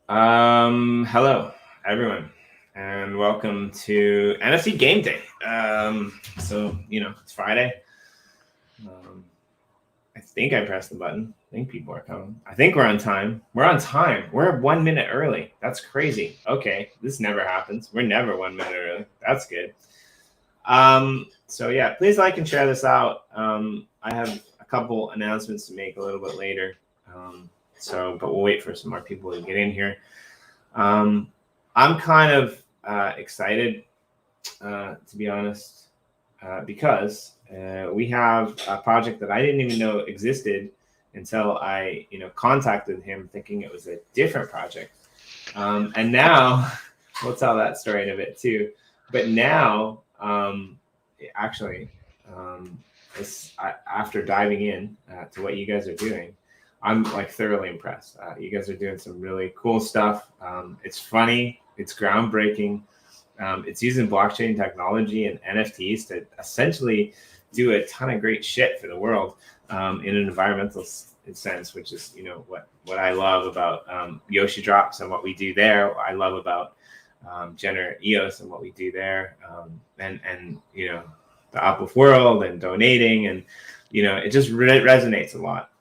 Hello, everyone, and welcome to NFT Game Day. It's Friday. I think I pressed the button. I think people are coming. I think we're on time. We're on time. We're 1 minute early. That's crazy. Okay, this never happens. We're never 1 minute early. That's good. Please like and share this out. I have a couple announcements to make a little bit later. But we'll wait for some more people to get in here. I'm kind of excited, to be honest, because we have a project that I didn't even know existed until I, contacted him thinking it was a different project. And now we'll tell that story in a bit too. But now, actually, after diving in to what you guys are doing, I'm like thoroughly impressed. You guys are doing some really cool stuff. It's funny. It's groundbreaking. It's using blockchain technology and NFTs to essentially do a ton of great shit for the world in an environmental sense, which is what I love about Yoshi Drops and what we do there. I love about Generate EOS and what we do there, and the Uplift world and donating, and it just resonates a lot.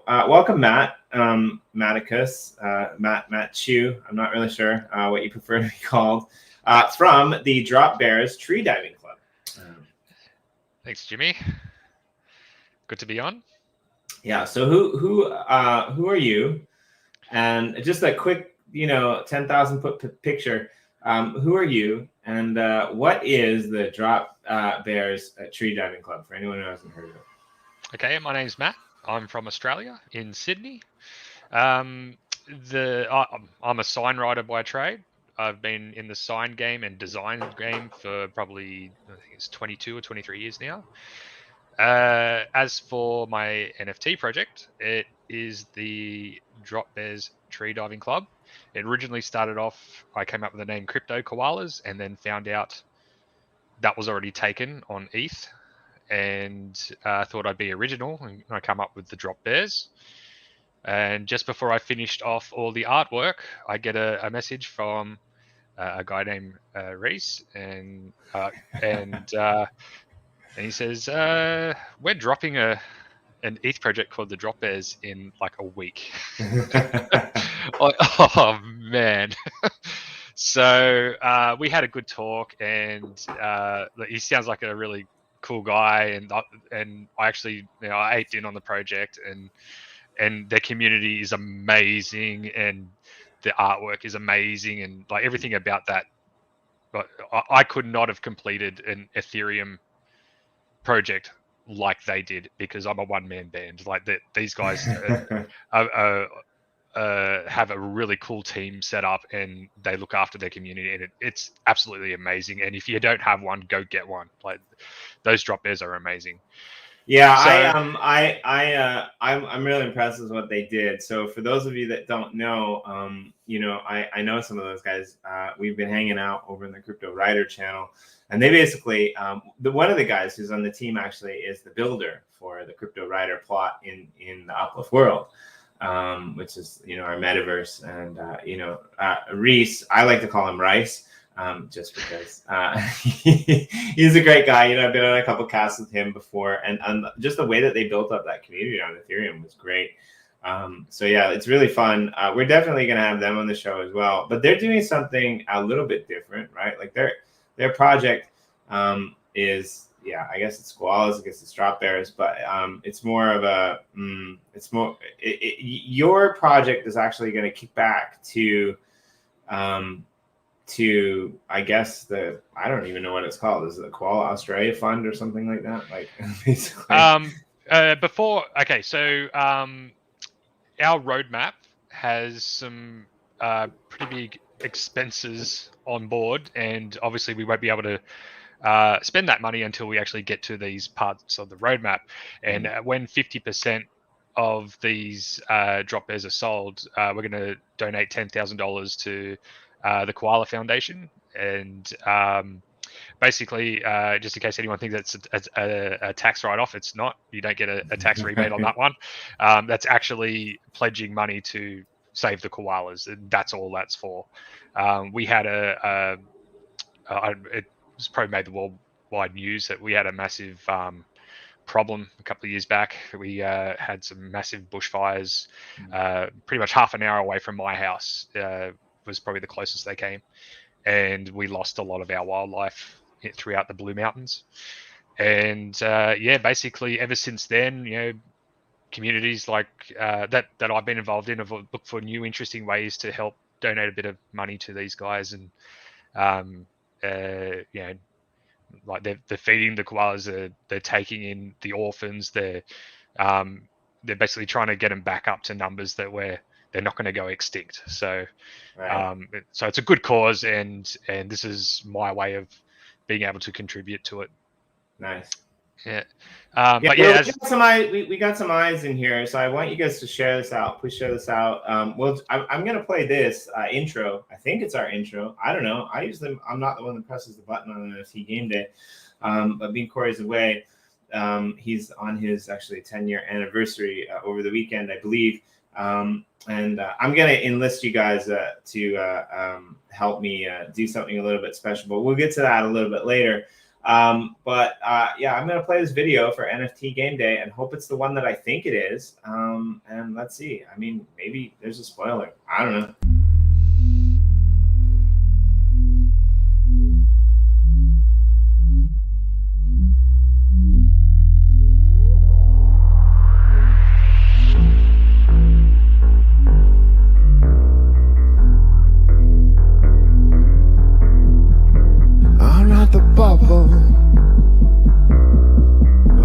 Welcome, Matt, Matt-chooo. I'm not really sure what you prefer to be called, from the Dropbear's Tree Diving Club. Thanks, Jimmy. Good to be on. Yeah. So who are you? And just a quick, 10,000 foot picture. Who are you? And what is the Dropbear's Tree Diving Club for anyone who hasn't heard of it? Okay, my name's Matt. I'm from Australia, in Sydney. I'm a sign writer by trade. I've been in the sign game and design game for probably, I think it's 22 or 23 years now. As for my NFT project, it is the Dropbear's Tree Diving Club. It originally started off, I came up with the name Crypto Koalas and then found out that was already taken on ETH, and thought I'd be original, and I come up with the Dropbears. And just before I finished off all the artwork, I get a message from a guy named Reese, and he says, "We're dropping an ETH project called the Dropbears in like a week." Like, oh man. So we had a good talk, and he sounds like a really cool guy, and I actually, I aped in on the project, and their community is amazing, and the artwork is amazing, and like everything about that. But I could not have completed an Ethereum project like they did, because I'm a one-man band. Like these guys have a really cool team set up, and they look after their community, and it's absolutely amazing. And if you don't have one, go get one. Like, those Dropbears are amazing. Yeah, I'm really impressed with what they did. So for those of you that don't know, I know some of those guys. We've been hanging out over in the Crypto Writer channel, and they basically one of the guys who's on the team actually is the builder for the Crypto Writer plot in the Uplift world, which is our metaverse. And Reese, I like to call him Rice. Just because he's a great guy. I've been on a couple casts with him before, and just the way that they built up that community on Ethereum was great. It's really fun. We're definitely going to have them on the show as well, but they're doing something a little bit different, right? Like their project is, I guess it's koalas, I guess it's Dropbears, but it's more of a, your project is actually going to kick back to I guess I don't even know what it's called. Is it the Koala Australia Fund or something like that? Like, basically. So our roadmap has some pretty big expenses on board, and obviously we won't be able to spend that money until we actually get to these parts of the roadmap. And when 50% of these Dropbears are sold, we're going to donate $10,000 to the Koala Foundation. And basically, just in case anyone thinks that's a tax write-off, it's not. You don't get a tax rebate on that one. That's actually pledging money to save the koalas. That's all that's for. We had it was probably made the worldwide news that we had a massive problem a couple of years back. We had some massive bushfires. Pretty much half an hour away from my house was probably the closest they came, and we lost a lot of our wildlife throughout the Blue Mountains. And basically ever since then, communities like that I've been involved in have looked for new, interesting ways to help donate a bit of money to these guys, and like they're feeding the koalas, they're taking in the orphans, they're basically trying to get them back up to numbers that they're not going to go extinct. So, Right. So it's a good cause, and this is my way of being able to contribute to it. Nice. Yeah. But yeah, we got some eyes in here, so I want you guys to share this out. Please share this out. I'm gonna play this intro. I think it's our intro. I don't know. I'm not the one that presses the button on NFT Game Day. But being Corey's away, he's on his actually 10-year anniversary over the weekend, I believe. And I'm gonna enlist you guys to help me do something a little bit special. But we'll get to that a little bit later. I'm gonna play this video for NFT Game Day and hope it's the one that I think it is. And let's see. I mean, maybe there's a spoiler. I don't know. I'm not the bubble.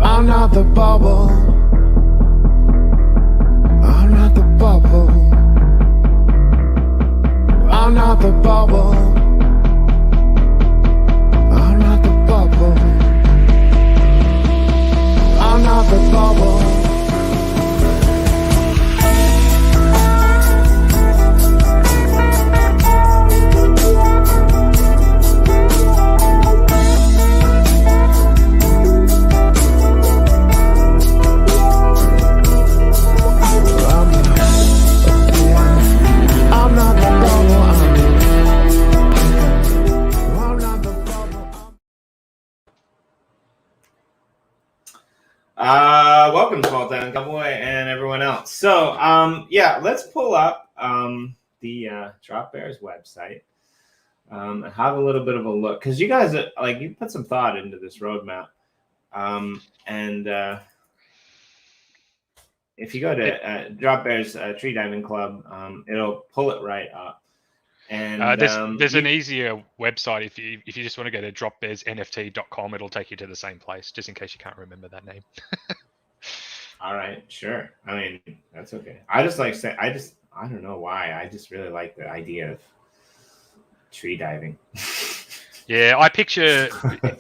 I'm not the bubble. I'm not the bubble. I'm not the bubble. I'm not the bubble. I'm not the bubble. Welcome, Small Town Cowboy, and everyone else. So, let's pull up the dropbear's website and have a little bit of a look, because you guys you put some thought into this roadmap. If you go to dropbear's tree diving club, it'll pull it right up. And there's an easier website if you just want to go to dropbearsnft.com. It'll take you to the same place, just in case you can't remember that name. All right, sure. I mean, that's okay. I don't know why. I just really like the idea of tree diving. Yeah, I picture,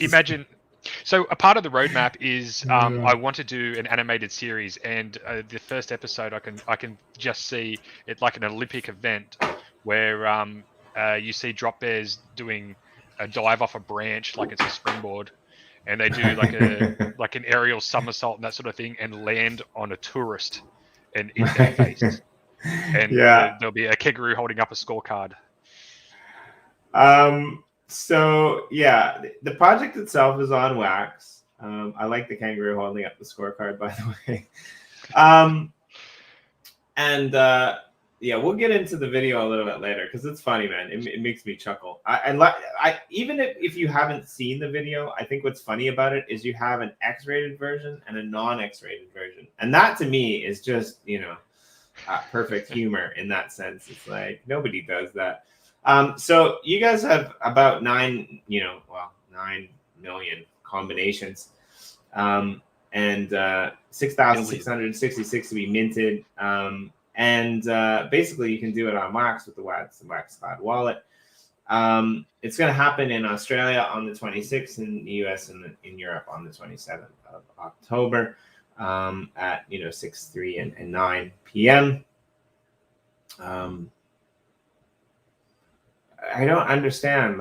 imagine. So a part of the roadmap is I want to do an animated series, and the first episode I can just see it like an Olympic event where you see drop bears doing a dive off a branch like it's a springboard, and they do like an aerial somersault and that sort of thing, and land on a tourist and in their face. And there'll be a kangaroo holding up a scorecard. So yeah, the project itself is on wax. I like the kangaroo holding up the scorecard, by the way. We'll get into the video a little bit later because it's funny, man. It makes me chuckle. I even if you haven't seen the video, I think what's funny about it is you have an X-rated version and a non-X-rated version, and that to me is just perfect humor in that sense. It's like nobody does that. So you guys have about 9 million combinations, and 6,666 to be minted. Basically you can do it on Wax with the Wax Cloud wallet. It's going to happen in Australia on the 26th, in the US and in Europe on the 27th of October, at 6, 3, and 9 p.m. I don't understand.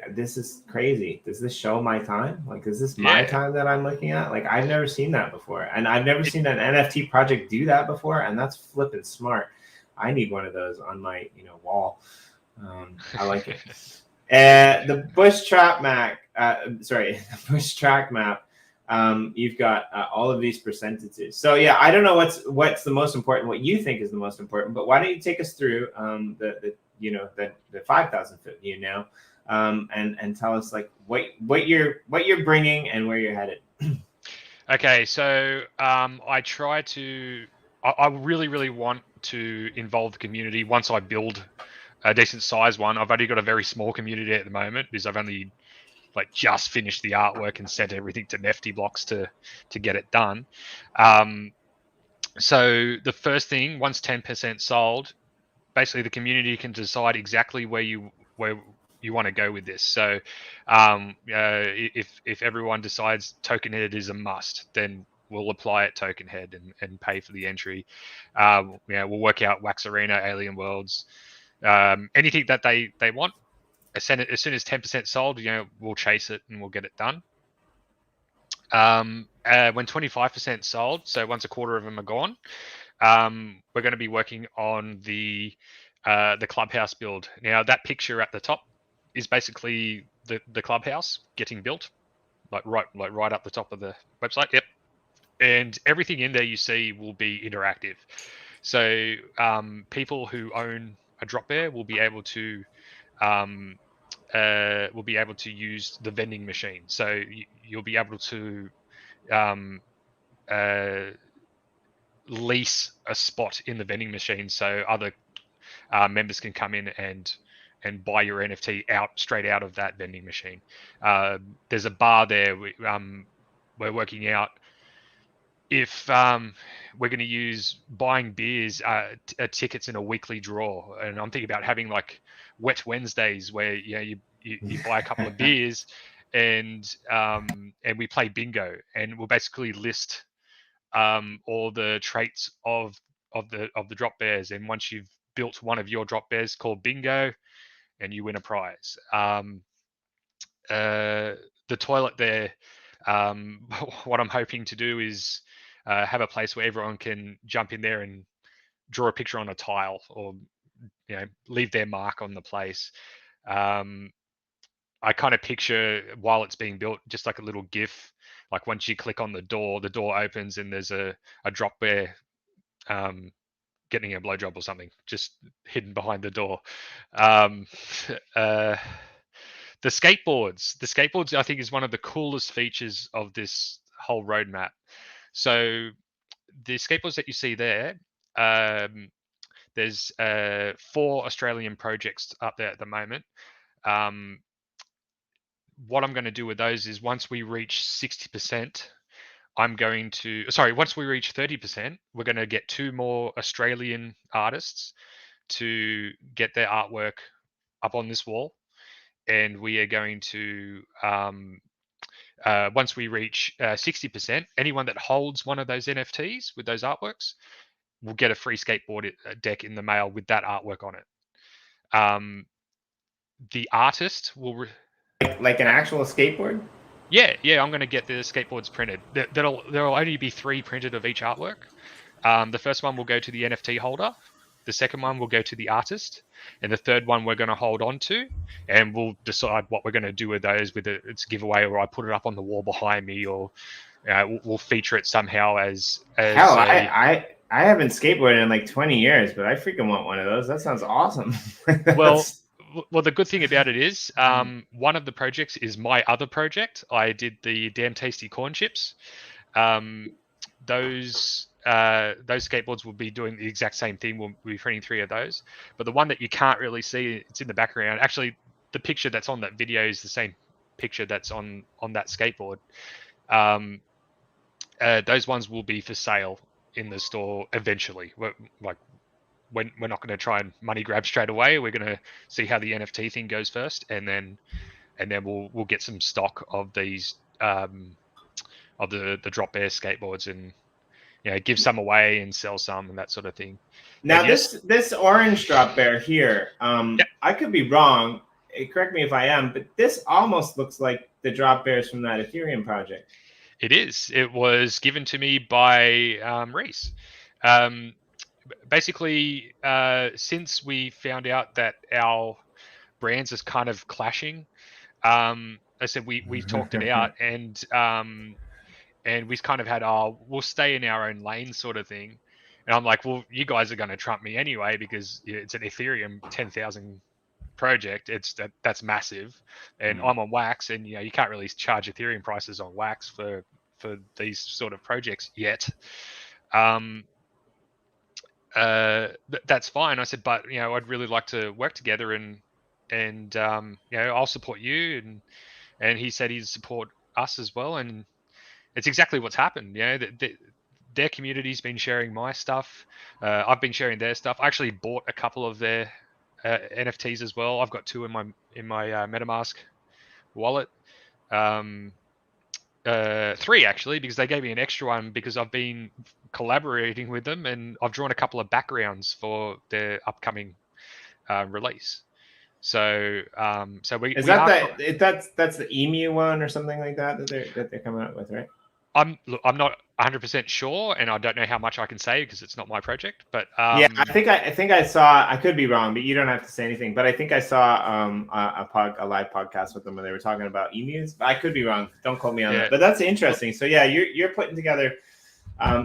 This is crazy. Does this show my time? Is this my time that I'm looking at? I've never seen that before, and I've never seen an NFT project do that before, and that's flipping smart. I need one of those on my wall. I like it. The bush track map. The bush track map. You've got all of these percentages. So yeah, I don't know what's the most important. What you think is the most important, but why don't you take us through the 5,000 foot view now, and tell us like what you're bringing and where you're headed. Okay, so I really want to involve the community once I build a decent size one. I've only got a very small community at the moment because I've only just finished the artwork and sent everything to NFT blocks to get it done. So the first thing, once 10% sold, basically the community can decide exactly where you want to go with this. So if everyone decides token head is a must, then we'll apply it token head and pay for the entry. We'll work out Wax Arena, Alien Worlds, anything that they want. As soon as 10% sold, we'll chase it and we'll get it done. When 25% sold, so once a quarter of them are gone, we're going to be working on the clubhouse build. Now that picture at the top is basically the clubhouse getting built, right up the top of the website. Yep. And everything in there you see will be interactive. So people who own a drop bear will be able to use the vending machine. So you'll be able to lease a spot in the vending machine, so other members can come in and buy your NFT straight out of that vending machine. There's a bar there. We're working out if we're going to use buying beers tickets in a weekly draw, and I'm thinking about having like wet Wednesdays where you buy a couple of beers and we play bingo, and we'll basically list all the traits of the drop bears, and once you've built one of your drop bears, called bingo, and you win a prize. The toilet there, what I'm hoping to do is have a place where everyone can jump in there and draw a picture on a tile, or leave their mark on the place. I kind of picture, while it's being built, just like a little GIF. Like once you click on the door opens and there's a drop bear getting a blowjob or something, just hidden behind the door. The skateboards, I think, is one of the coolest features of this whole roadmap. So the skateboards that you see there, there's 4 Australian projects up there at the moment. What I'm going to do with those is once we reach 60%, once we reach 30%, we're going to get 2 more Australian artists to get their artwork up on this wall. And we are going to, once we reach 60%, anyone that holds one of those NFTs with those artworks will get a free skateboard deck in the mail with that artwork on it. The artist will... like an actual skateboard? Yeah, I'm going to get the skateboards printed. There'll only be 3 printed of each artwork. The first one will go to the NFT holder. The second one will go to the artist, and the third one we're going to hold on to, and we'll decide what we're going to do with those, whether it's a giveaway or I put it up on the wall behind me, or we'll feature it somehow as hell. I haven't skateboarded in like 20 years, but I freaking want one of those. That sounds awesome. Well, the good thing about it is one of the projects is my other project. I did the damn tasty corn chips. Those skateboards will be doing the exact same thing. We'll be printing 3 of those. But the one that you can't really see, it's in the background. Actually, the picture that's on that video is the same picture that's on that skateboard. Those ones will be for sale in the store eventually. We're not going to try and money grab straight away. We're going to see how the NFT thing goes first, and then we'll get some stock of these of the drop bear skateboards, and give some away and sell some and that sort of thing. Now this orange drop bear here, Yep. I could be wrong. Correct me if I am, but this almost looks like the drop bears from that Ethereum project. It is. It was given to me by Reese. basically, since we found out that our brands is kind of clashing, I said we talked it out, and we kind of had, we'll stay in our own lane sort of thing. And I'm like, well, you guys are going to trump me anyway because it's an Ethereum 10,000 project. That's massive, and I'm on Wax, and you can't really charge Ethereum prices on Wax for these sort of projects yet. That's fine. I said, but I'd really like to work together, and I'll support you, and he said he'd support us as well, and it's exactly what's happened. Their community's been sharing my stuff. I've been sharing their stuff. I actually bought a couple of their NFTs as well. I've got 2 in my MetaMask wallet. 3 actually, because they gave me an extra one because I've been collaborating with them, and I've drawn a couple of backgrounds for their upcoming release. So we that's the emu one or something like that they're coming out with, right? I'm not 100% sure, and I don't know how much I can say because it's not my project. But yeah, I think I saw. I could be wrong, but you don't have to say anything. But I think I saw a live podcast with them where they were talking about emus. I could be wrong. Don't quote me on that. But that's interesting. So yeah, you're putting together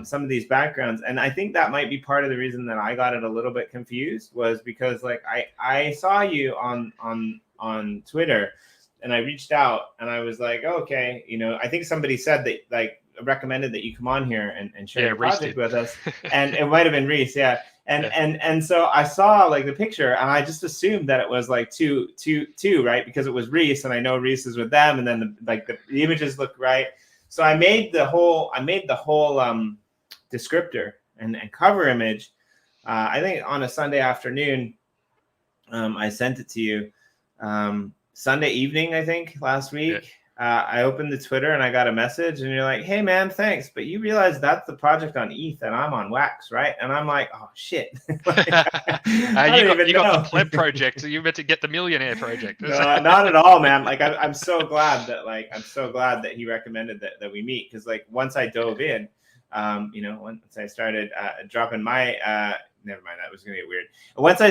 some of these backgrounds, and I think that might be part of the reason that I got it a little bit confused was because like I saw you on Twitter. And I reached out and I was like, oh, okay, I think somebody said that, like, recommended that you come on here and share your project with us. And it might have been Reese, yeah. And so I saw like the picture and I just assumed that it was like two, right? Because it was Reese and I know Reese is with them, and then the images look right. So I made the whole descriptor and cover image. I think on a Sunday afternoon, I sent it to you. Sunday evening, I think, last week. Yeah. I opened the Twitter and I got a message and you're like, hey man, thanks. But you realize that's the project on ETH and I'm on Wax, right? And I'm like, oh shit. You got the pleb project. So you meant to get the millionaire project. No, not at all, man. Like I'm so glad that he recommended that we meet. Cause like once I dove in, once I started dropping my never mind, that was gonna get weird. Once I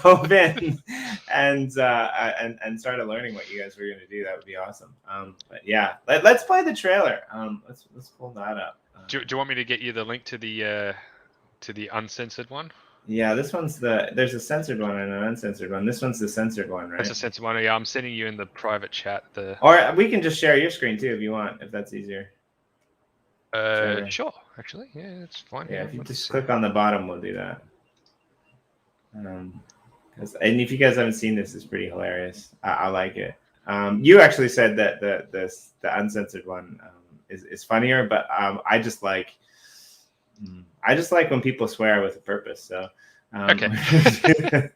dove in and started learning what you guys were gonna do, that would be awesome. But yeah, let's play the trailer. Let's pull that up. Do you want me to get you the link to the uncensored one? Yeah, this one's there's a censored one and an uncensored one. This one's the censored one, right? That's a censored one. Yeah, I'm sending you in the private chat. Or we can just share your screen too if you want, if that's easier. Sure. Actually, yeah, it's fine. Yeah, if you just click on the bottom, we'll do that. And if you guys haven't seen this, it's pretty hilarious. I like it. You actually said that the uncensored one is funnier, but I just like when people swear with a purpose. So okay.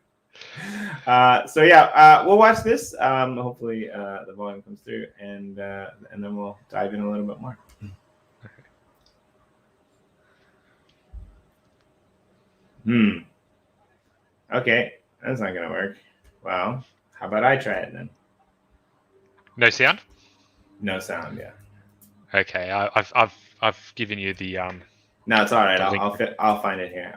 So yeah, we'll watch this. Hopefully the volume comes through, and then we'll dive in a little bit more. Okay, that's not gonna work. Well, how about I try it then? No sound? No sound, yeah. Okay, I've given you the No, it's all right. I'll find it here.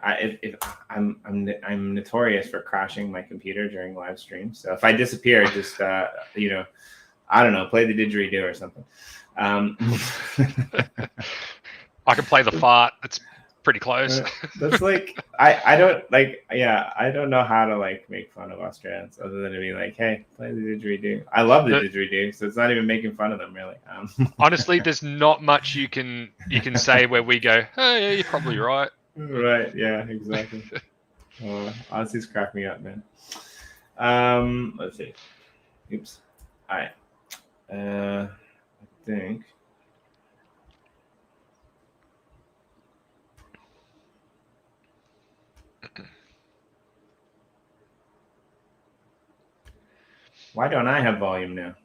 I'm notorious for crashing my computer during live streams. So if I disappear, just I don't know, play the didgeridoo or something. I can play the fart. It's pretty close. That's like I don't know how to like make fun of Australians other than to be like, hey, play the didgeridoo. I love the didgeridoo, so it's not even making fun of them really. Honestly, there's not much you can say where we go, hey, yeah, you're probably right. Right, yeah, exactly. Aussies crack me up, man. Let's see. Oops. All right. I think. Why don't I have volume now?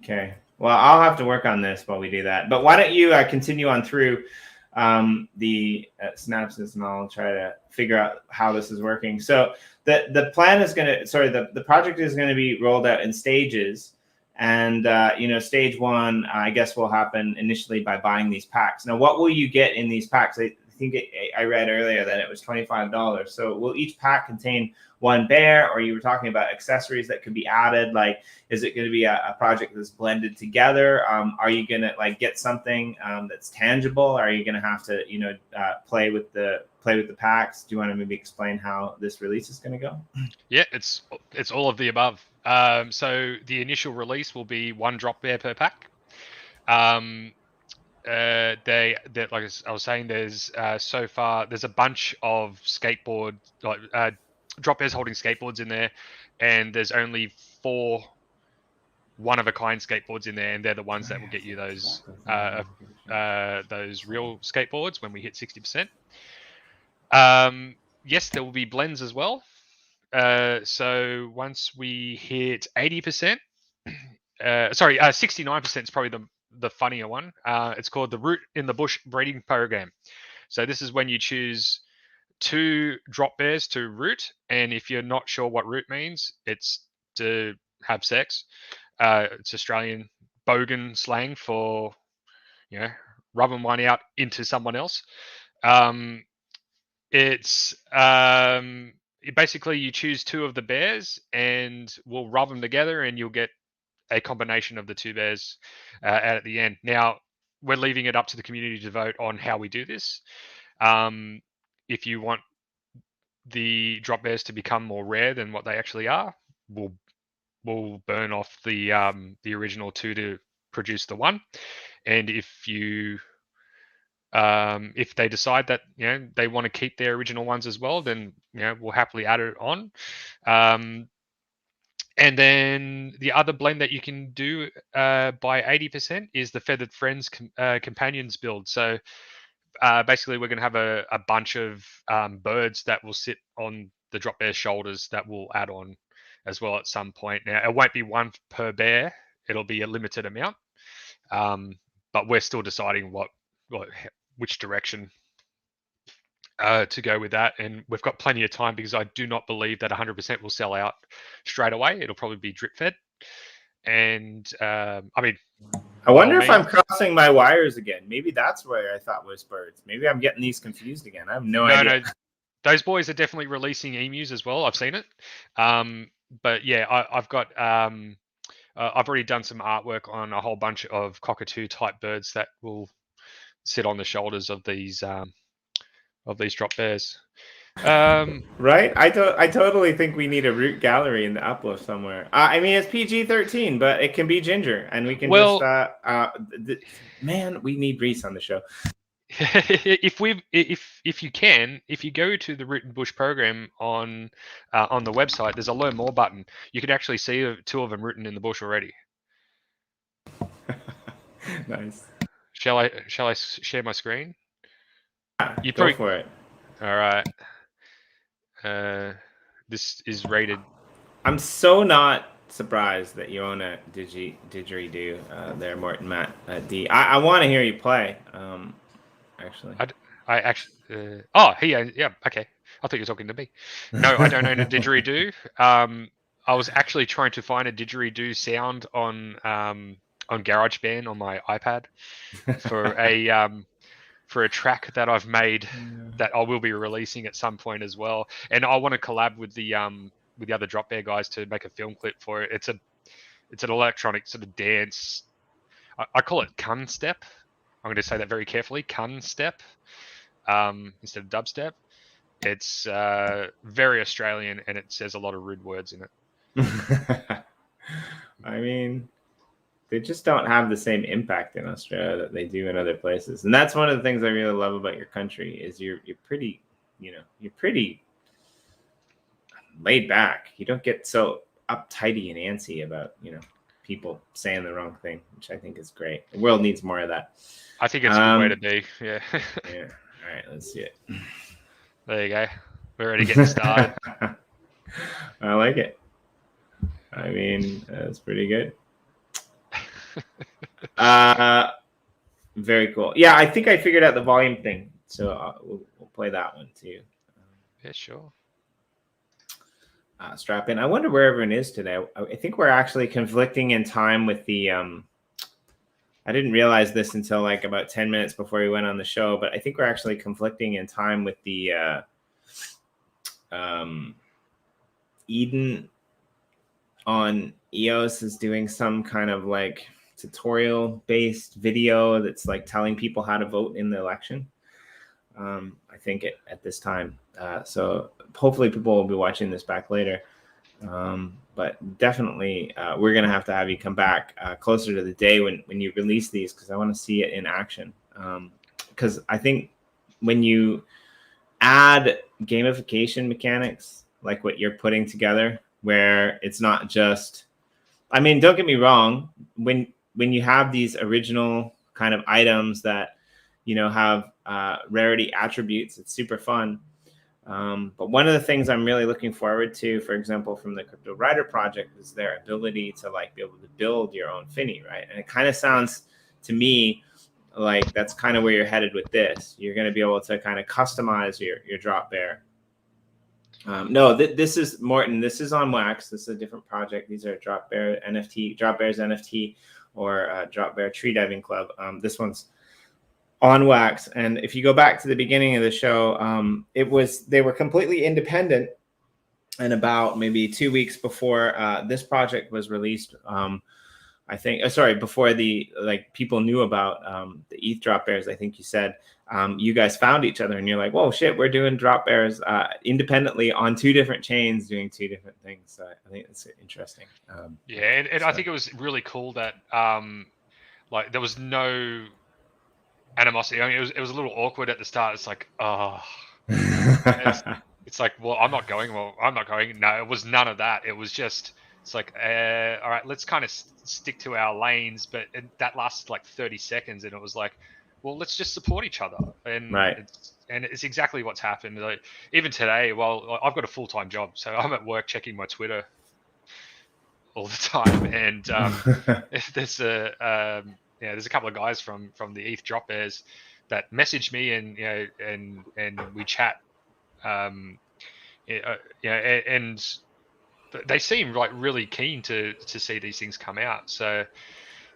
Okay. Well, I'll have to work on this while we do that. But why don't you continue on through the synapses, and I'll try to figure out how this is working. So the plan is going to, the project is going to be rolled out in stages. And stage one, I guess, will happen initially by buying these packs. Now, what will you get in these packs? I think I read earlier that it was $25. So will each pack contain one bear, or you were talking about accessories that could be added? Like, is it going to be a project that's blended together? Are you going to get something that's tangible? Are you going to have to play with the packs? Do you want to maybe explain how this release is going to go? Yeah, it's all of the above. So the initial release will be one drop bear per pack. Like I was saying, there's so far there's a bunch of skateboard drop bears holding skateboards in there, and there's only 4 one-of-a-kind skateboards in there, and they're the ones that will get you those real skateboards when we hit 60%. Yes, there will be blends as well. So once we hit 80%, 69% is probably the funnier one. It's called the Root in the Bush breeding program. So this is when you choose 2 drop bears to root, and if you're not sure what root means, it's to have sex. It's Australian bogan slang for rubbing one out into someone else. It's basically you choose 2 of the bears and we'll rub them together, and you'll get a combination of the 2 bears out at the end. Now, we're leaving it up to the community to vote on how we do this. If you want the drop bears to become more rare than what they actually are, we'll burn off the original 2 to produce the 1. And if they decide that they want to keep their original ones as well, then we'll happily add it on. And then the other blend that you can do by 80% is the Feathered Friends Companions build. So basically, we're going to have a bunch of birds that will sit on the drop bear's shoulders that we'll add on as well at some point. Now, it won't be 1 per bear. It'll be a limited amount. But we're still deciding which direction to go with that, and we've got plenty of time because I do not believe that 100% will sell out straight away. It'll probably be drip fed, and I wonder if I'm crossing my wires again. Maybe that's where I thought was birds. Maybe I'm getting these confused again. I have no idea. No, those boys are definitely releasing emus as well. I've seen it, but yeah, I've got I've already done some artwork on a whole bunch of cockatoo type birds that will sit on the shoulders of these drop bears. Right? I totally think we need a root gallery in the uplift somewhere. It's PG-13, but it can be ginger, and we can man, we need Reese on the show. If you go to the Root and Bush program on the website, there's a learn more button. You can actually see 2 of them rooting in the bush already. Nice. Shall I share my screen? You go for it. All right. This is rated. I'm so not surprised that you own a didgeridoo there, Morton Matt D. I want to hear you play. Actually. I actually. Yeah. Okay. I thought you were talking to me. No, I don't own a didgeridoo. I was actually trying to find a didgeridoo sound on GarageBand on my iPad for a track that I've made that I will be releasing at some point as well. And I want to collab with the other drop bear guys to make a film clip for it. It's an electronic sort of dance. I call it kun step. I'm going to say that very carefully, kun step, instead of dubstep. It's very Australian, and it says a lot of rude words in it. They just don't have the same impact in Australia that they do in other places. And that's one of the things I really love about your country is you're pretty, you're pretty laid back. You don't get so uptighty and antsy about, people saying the wrong thing, which I think is great. The world needs more of that. I think it's a good way to be. Yeah. Yeah. All right, let's see it. There you go. We're already getting started. I like it. That's pretty good. Very cool. Yeah, I think I figured out the volume thing, so we'll play that one too. Yeah, sure. strap in. I wonder where everyone is today. I think we're actually conflicting in time with the. I didn't realize this until like about 10 minutes before we went on the show, but I think we're actually conflicting in time with the Eden on EOS is doing some kind of like tutorial based video that's like telling people how to vote in the election. I think at this time. So hopefully people will be watching this back later. But definitely we're going to have you come back closer to the day when you release these, because I want to see it in action. Because I think when you add gamification mechanics like what you're putting together, where it's not just, I mean, don't get me wrong, when you have these original kind of items that, you know, have rarity attributes, it's super fun. But one of the things I'm really looking forward to, for example, from the Crypto Writer project, is their ability to like be able to build your own Finny, right? And it kind of sounds to me like that's kind of where you're headed with this. You're going to be able to kind of customize your drop bear. No, this is Morton. This is on Wax. This is a different project. These are drop bears NFT, or drop bear tree diving club. This one's on Wax. And if you go back to the beginning of the show, they were completely independent. And about maybe 2 weeks before this project was released, I think, before people knew about the ETH drop bears, I think you said, you guys found each other and you're like, whoa, shit, we're doing drop bears independently on 2 different chains doing 2 different things. So I think that's interesting. And I think it was really cool that like there was no animosity. I mean, it was a little awkward at the start. It's like, oh, it's like, well, I'm not going. Well, I'm not going. No, it was none of that. It was just, it's like, all right, let's kind of stick to our lanes. But that lasted like 30 seconds, and it was like, well, let's just support each other. And right. It's exactly what's happened. Like, even today, well, I've got a full-time job, so I'm at work checking my Twitter all the time, and if there's there's a couple of guys from the ETH drop bears that message me, and and we chat, and they seem like really keen to see these things come out. So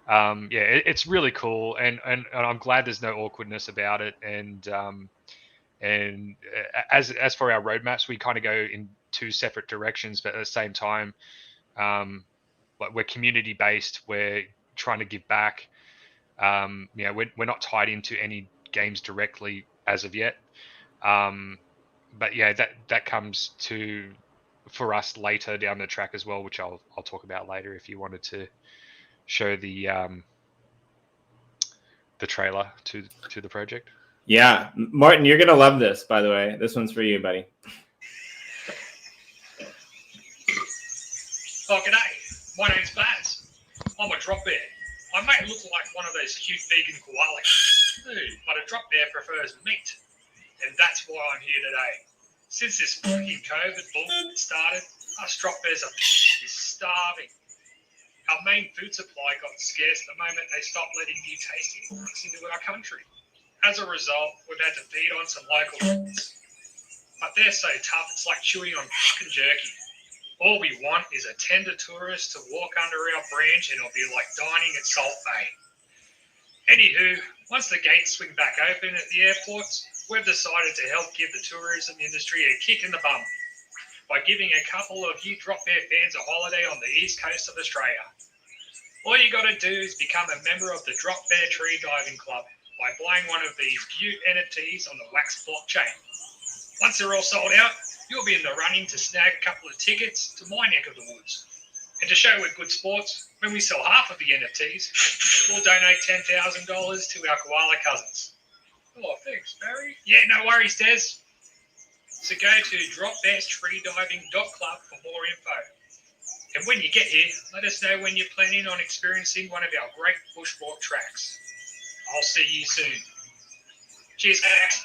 it's really cool, and I'm glad there's no awkwardness about it. And as for our roadmaps, we kind of go in 2 separate directions, but at the same time, but we're community based. We're trying to give back. We're not tied into any games directly as of yet. But yeah, that comes for us later down the track as well, which I'll talk about later if you wanted to show the trailer to the project. Yeah, Martin, you're gonna love this. By the way, this one's for you, buddy. Oh, g'day. My name's Baz. I'm a drop bear. I may look like one of those cute vegan koalas, but a drop bear prefers meat. And that's why I'm here today. Since this fucking COVID bull started, us drop bears are starving. Our main food supply got scarce the moment they stopped letting new tasty products into our country. As a result, we've had to feed on some local foods. But they're so tough, it's like chewing on fucking jerky. All we want is a tender tourist to walk under our branch, and it'll be like dining at Salt Bay. Anywho, once the gates swing back open at the airports, we've decided to help give the tourism industry a kick in the bum by giving a couple of you drop bear fans a holiday on the east coast of Australia. All you got to do is become a member of the Drop Bear Tree Diving Club by buying one of these Butte NFTs on the Wax blockchain. Once they're all sold out, you'll be in the running to snag a couple of tickets to my neck of the woods. And to show we're good sports, when we sell half of the NFTs, we'll donate $10,000 to our koala cousins. Oh, thanks, Barry. Yeah, no worries, Des. So go to dropbearstreediving.club for more info. And when you get here, let us know when you're planning on experiencing one of our great bushwalk tracks. I'll see you soon. Cheers, guys.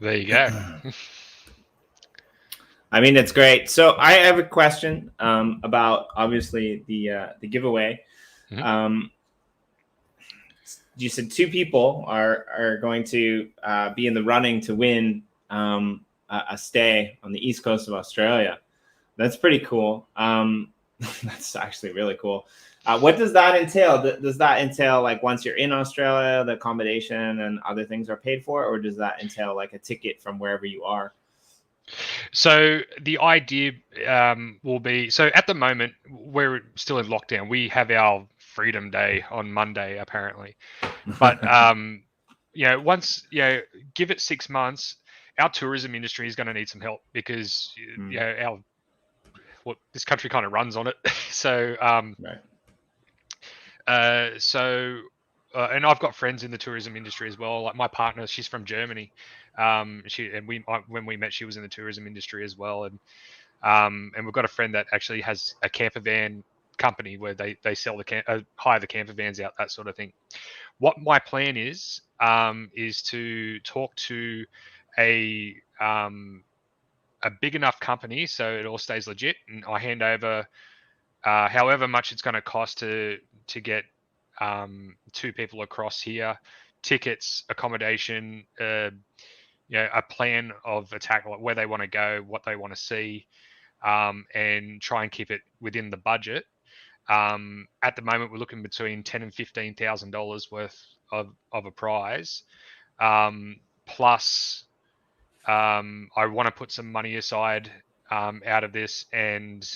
There you go. I mean, it's great. So I have a question about obviously the giveaway. Mhm. You said 2 people are going to be in the running to win a stay on the east coast of Australia. That's pretty cool. That's actually really cool. What does that entail? Does that entail like once you're in Australia, the accommodation and other things are paid for, or does that entail like a ticket from wherever you are? So the idea will be, so at the moment we're still in lockdown. We have our Freedom Day on Monday apparently, but once give it 6 months, our tourism industry is going to need some help because this country kind of runs on it. So Right. and I've got friends in the tourism industry as well. Like my partner, she's from Germany. When we met, she was in the tourism industry as well. And we've got a friend that actually has a camper van company where they sell hire the camper vans out, that sort of thing. What my plan is to talk to a big enough company so it all stays legit, and I hand over however much it's going to cost to get 2 people across here, tickets, accommodation, a plan of attack, like where they want to go, what they want to see, and try and keep it within the budget. At the moment, we're looking between $10,000 and $15,000 worth of a prize, plus I want to put some money aside out of this, and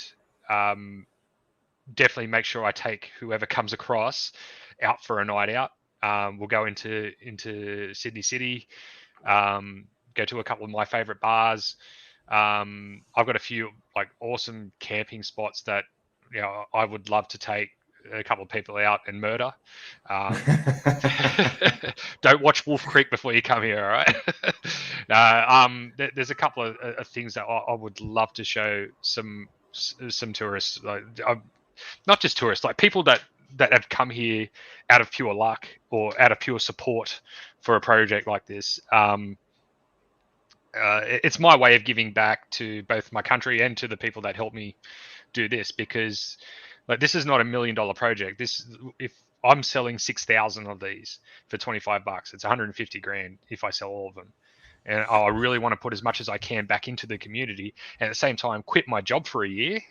definitely make sure I take whoever comes across out for a night out. We'll go into Sydney City, go to a couple of my favorite bars. I've got a few like awesome camping spots that I would love to take a couple of people out and murder. Don't watch Wolf Creek before you come here, all right? There's a couple of things that I would love to show some tourists, like not just tourists, like people that have come here out of pure luck or out of pure support for a project like this. It's my way of giving back to both my country and to the people that helped me do this, because like this is not $1 million project. If I'm selling 6,000 of these for $25, it's 150 grand if I sell all of them. And I really want to put as much as I can back into the community, and at the same time quit my job for a year,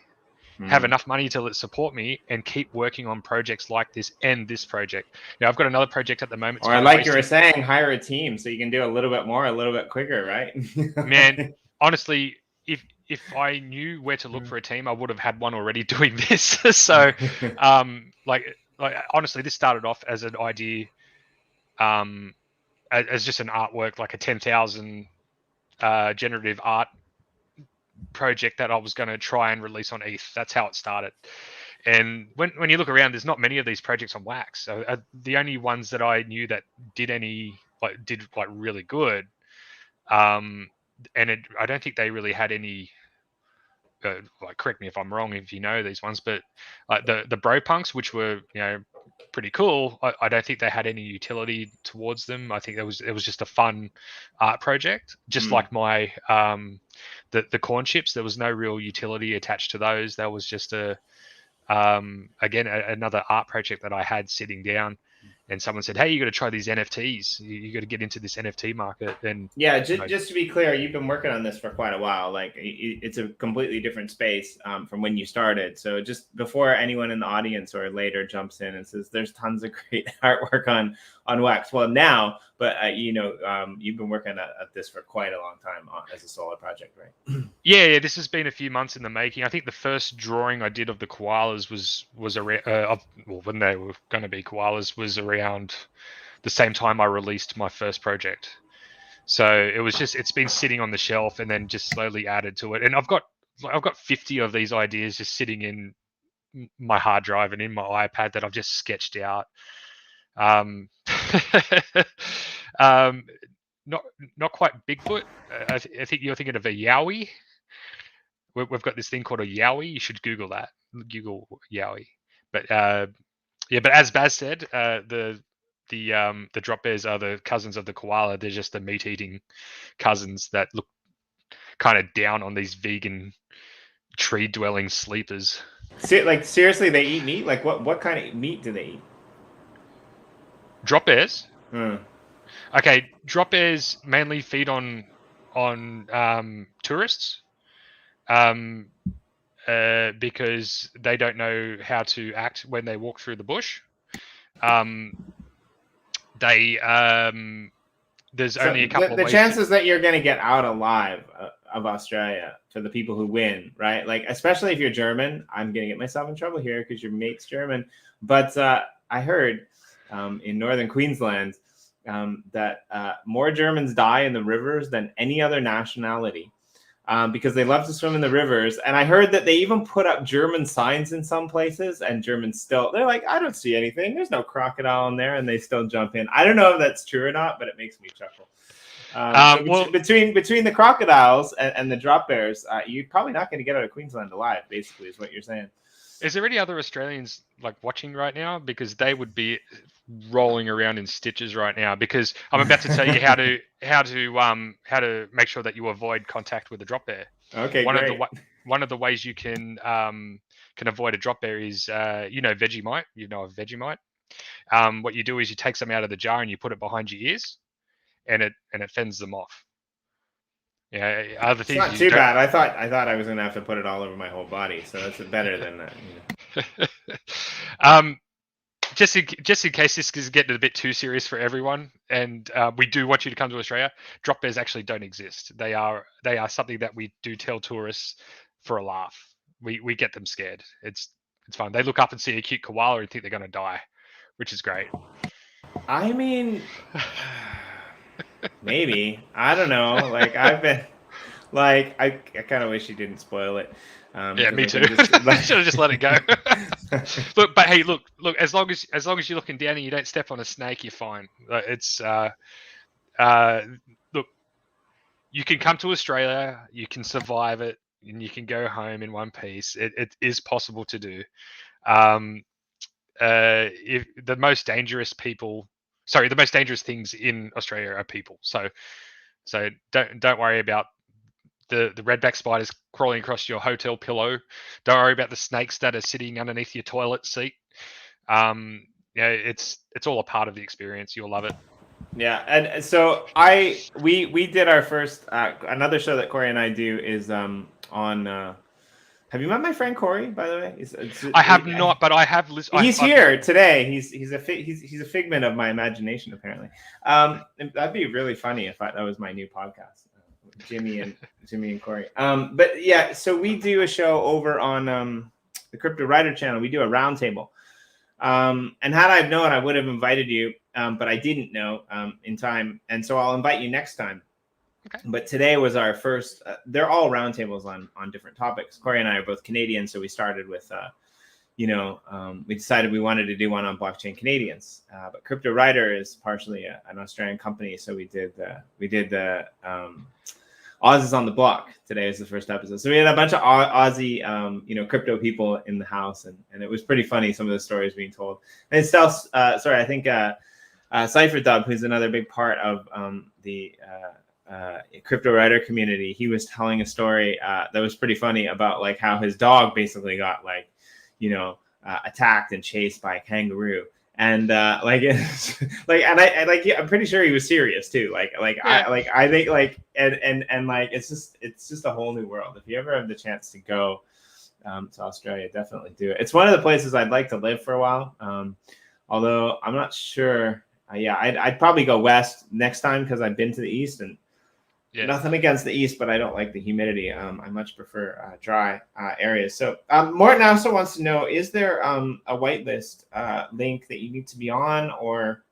have enough money to support me, and keep working on projects like this and this project. I've got another project at the moment. Or like you were saying, hire a team so you can do a little bit more, a little bit quicker, right? Man, honestly, if I knew where to look for a team, I would have had one already doing this. So, like honestly, this started off as an idea, as just an artwork, like a 10,000 generative art project that I was going to try and release on ETH. That's how it started. And when you look around, there's not many of these projects on Wax. So the only ones that I knew that did really good, and I don't think they really had any. Correct me if I'm wrong if you know these ones, but like the bro punks, which were pretty cool, I don't think they had any utility towards them. I think it was just a fun art project, just like my the corn chips. There was no real utility attached to those. That was just another art project that I had sitting down, and someone said, "Hey, you got to try these NFTs. You got to get into this NFT market." And yeah, just to be clear, you've been working on this for quite a while. Like it's a completely different space from when you started. So just before anyone in the audience or later jumps in and says, "There's tons of great artwork on Wax." Well, now, but you've been working at this for quite a long time as a solo project, right? Yeah, this has been a few months in the making. I think the first drawing I did of the koalas was around when they were going to be koalas was around the same time I released my first project. So it's been sitting on the shelf and then just slowly added to it. And I've got 50 of these ideas just sitting in my hard drive and in my iPad that I've just sketched out. Not quite Bigfoot. I think you're thinking of a Yowie. We've got this thing called a Yowie. You should Google that. Google Yowie. But but as Baz said, the the drop bears are the cousins of the koala. They're just the meat-eating cousins that look kind of down on these vegan tree-dwelling sleepers. Like seriously, they eat meat. Like what kind of meat do they eat? Drop bears. Hmm. Okay, drop bears mainly feed on tourists, because they don't know how to act when they walk through the bush. There's only a couple of the ways. chances that you're going to get out alive of Australia for the people who win, right? Like, especially if you're German. I'm going to get myself in trouble here because your mate's German. But I heard in northern Queensland that more Germans die in the rivers than any other nationality. Because they love to swim in the rivers. And I heard that they even put up German signs in some places, and Germans still, they're like, I don't see anything. There's no crocodile in there. And they still jump in. I don't know if that's true or not, but it makes me chuckle. So between the crocodiles and the drop bears, you're probably not going to get out of Queensland alive, basically, is what you're saying. Is there any other Australians like watching right now? Because they would be rolling around in stitches right now. Because I'm about to tell you how to make sure that you avoid contact with a drop bear. Okay, great. One of the ways you can avoid a drop bear is Vegemite. You know of Vegemite. What you do is you take some out of the jar and you put it behind your ears, and it fends them off. Yeah, other It's things. not too bad. I thought I was gonna have to put it all over my whole body, so that's better than that. Just in case this is getting a bit too serious for everyone, and we do want you to come to Australia, drop bears actually don't exist. They are something that we do tell tourists for a laugh. We get them scared. It's fun. They look up and see a cute koala and think they're going to die, which is great. I mean, maybe. I don't know. Like I've been, like I kind of wish you didn't spoil it. Yeah, me too. I should have just let it go. Look. As long as you're looking down and you don't step on a snake, you're fine. It's look. You can come to Australia. You can survive it, and you can go home in one piece. It is possible to do. If the most dangerous things in Australia are people. So don't worry about the redback spiders crawling across your hotel pillow. Don't worry about the snakes that are sitting underneath your toilet seat. It's all a part of the experience. You'll love it. Yeah, and so we did our first another show that Corey and I do is on. Have you met my friend Corey, by the way? I have not, but I have listened. He's here today. He's a figment of my imagination, apparently. That'd be really funny if that was my new podcast. Jimmy and Corey. But yeah, so we do a show over on the Crypto Writer channel. We do a roundtable. And had I known, I would have invited you, but I didn't know in time. And so I'll invite you next time. Okay. But today was our first. They're all roundtables on different topics. Corey and I are both Canadian, so we started with, we decided we wanted to do one on blockchain Canadians. But Crypto Writer is partially an Australian company, so we did the Aussies on the Block. Today is the first episode. So we had a bunch of Aussie, crypto people in the house, and it was pretty funny, some of the stories being told. And it's I think Cypher Dub, who's another big part of the Crypto Writer community, he was telling a story that was pretty funny about like how his dog basically got attacked and chased by a kangaroo. And I'm pretty sure he was serious too. I think it's just a whole new world. If you ever have the chance to go to Australia, definitely do it. It's one of the places I'd like to live for a while. Although I'm not sure. I'd probably go west next time because I've been to the east, and nothing against the east, but I don't like the humidity. I much prefer dry areas. So Morton also wants to know, is there a whitelist link that you need to be on, or?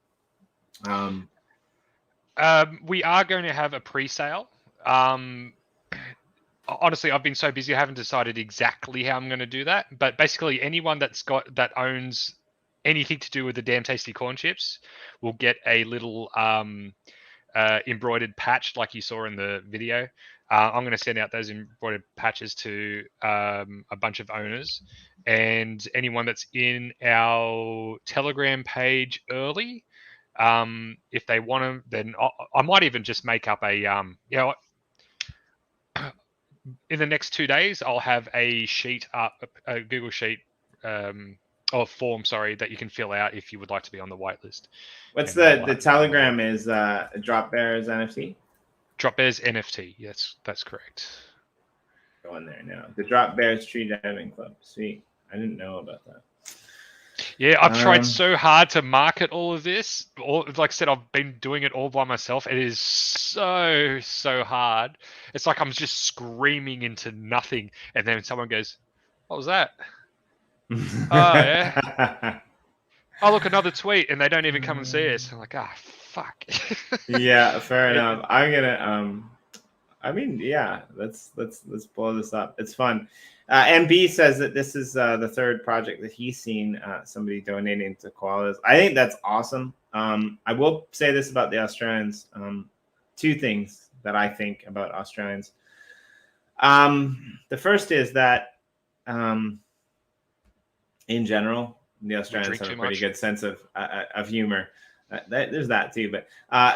We are going to have a pre-sale. Honestly, I've been so busy, I haven't decided exactly how I'm going to do that. But basically, anyone that owns anything to do with the Damn Tasty Corn Chips will get a little embroidered patch like you saw in the video. I'm going to send out those embroidered patches to a bunch of owners, and anyone that's in our Telegram page early If they want them, then I might even just make up a in the next 2 days, I'll have a sheet up, a Google sheet, or form, sorry, that you can fill out if you would like to be on the whitelist. What's And the Telegram is dropbear's NFT? Dropbear's NFT. Yes, that's correct. Go in there now. The Dropbear's Tree Diving Club. Sweet. I didn't know about that. Yeah, I've tried so hard to market all of this. Like I said, I've been doing it all by myself. It is so hard. It's like I'm just screaming into nothing, and then someone goes, "What was that?" Oh yeah. Oh look, another tweet, and they don't even come and see us. I'm like, fuck. Yeah, fair enough. I'm gonna I mean, yeah, let's blow this up. It's fun. MB says that this is the third project that he's seen somebody donating to koalas. I think that's awesome. I will say this about the Australians. Two things that I think about Australians. The first is that in general, the Australians have a pretty good sense of humor. There's that too, but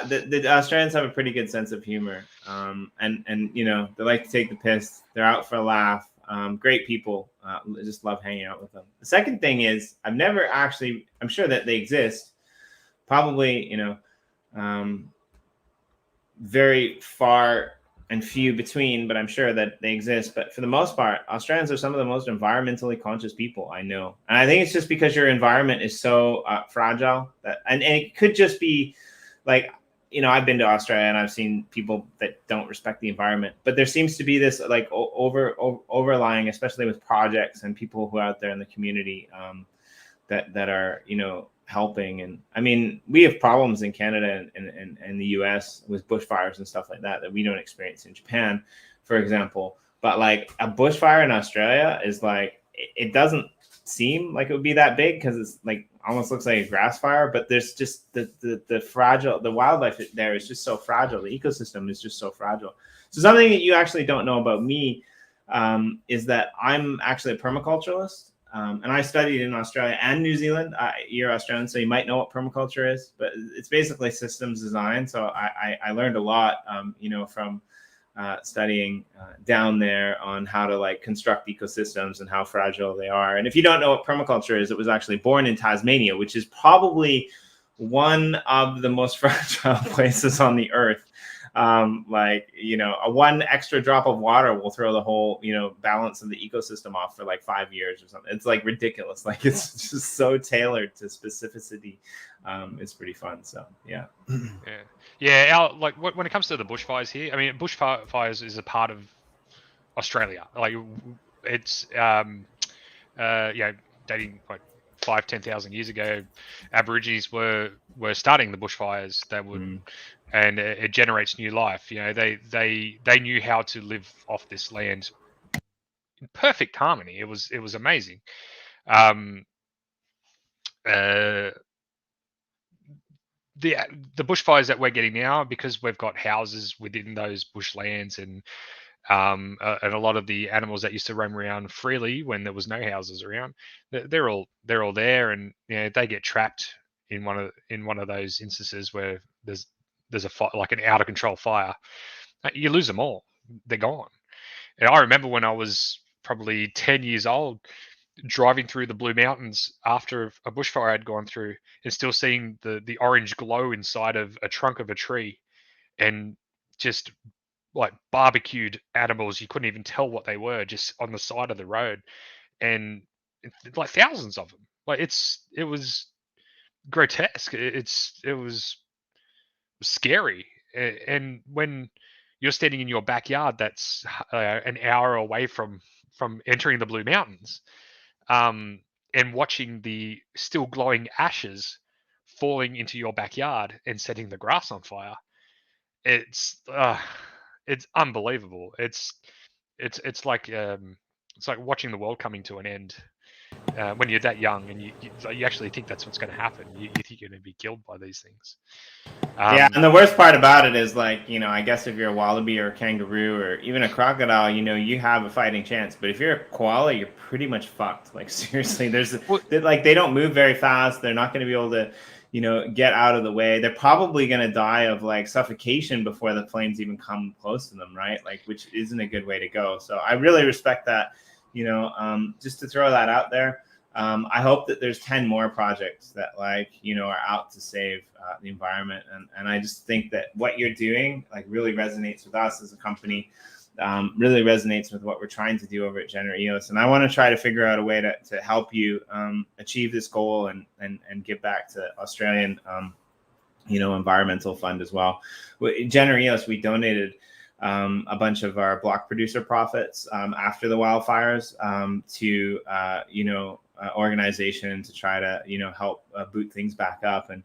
the Australians have a pretty good sense of humor, and you know, they like to take the piss. They're out for a laugh. Great people. Just love hanging out with them. The second thing is, I'm sure that they exist. Probably, you know, very far and few between, but I'm sure that they exist. But for the most part, Australians are some of the most environmentally conscious people I know. And I think it's just because your environment is so fragile that, and it could just be like, you know, I've been to Australia and I've seen people that don't respect the environment, but there seems to be this like overlying, especially with projects and people who are out there in the community that are, you know, helping. And I mean, we have problems in Canada and the US with bushfires and stuff like that we don't experience in Japan, for example. But like a bushfire in Australia is like, it doesn't seem like it would be that big because it's like almost looks like a grass fire, but there's just the fragile, the wildlife there is just so fragile. The ecosystem is just so fragile. So something that you actually don't know about me is that I'm actually a permaculturalist. And I studied in Australia and New Zealand. You're Australian, so you might know what permaculture is, but it's basically systems design. So I learned a lot, you know, from studying down there on how to like construct ecosystems and how fragile they are. And if you don't know what permaculture is, it was actually born in Tasmania, which is probably one of the most fragile places on the earth. Like, you know, one extra drop of water will throw the whole, you know, balance of the ecosystem off for like 5 years or something. It's like ridiculous. Like it's just so tailored to specificity. It's pretty fun. So yeah. Yeah. Like when it comes to the bushfires here, I mean, bushfires is a part of Australia. Like it's dating like 5,000-10,000 years ago, Aborigines were starting the bushfires that would, and it generates new life. You know, they knew how to live off this land in perfect harmony. It was amazing. The bushfires that we're getting now, because we've got houses within those bushlands and a lot of the animals that used to roam around freely when there was no houses around, they're all there, and you know, they get trapped in one of those instances where there's a fire, like an out of control fire. You lose them all; they're gone. And I remember when I was probably 10 years old, driving through the Blue Mountains after a bushfire had gone through, and still seeing the orange glow inside of a trunk of a tree, and just like barbecued animals. You couldn't even tell what they were, just on the side of the road, and like thousands of them. Like it was grotesque. It was scary. And when you're standing in your backyard, that's an hour away from entering the Blue Mountains, and watching the still glowing ashes falling into your backyard and setting the grass on fire, it's unbelievable. It's like watching the world coming to an end when you're that young, and you actually think that's what's going to happen. You think you're going to be killed by these things. Yeah, and the worst part about it is, like, you know, I guess if you're a wallaby or a kangaroo or even a crocodile, you know, you have a fighting chance. But if you're a koala, you're pretty much fucked. Like, seriously, they don't move very fast. They're not going to be able to, get out of the way. They're probably going to die of like suffocation before the flames even come close to them, right? Like, which isn't a good way to go. So I really respect that, just to throw that out there. I hope that there's 10 more projects that are out to save the environment. And I just think that what you're doing like really resonates with us as a company, really resonates with what we're trying to do over at GenerEOS. And I want to try to figure out a way to help you achieve this goal and give back to Australian, environmental fund as well. GenerEOS, we donated a bunch of our block producer profits after the wildfires to organization to try to help boot things back up and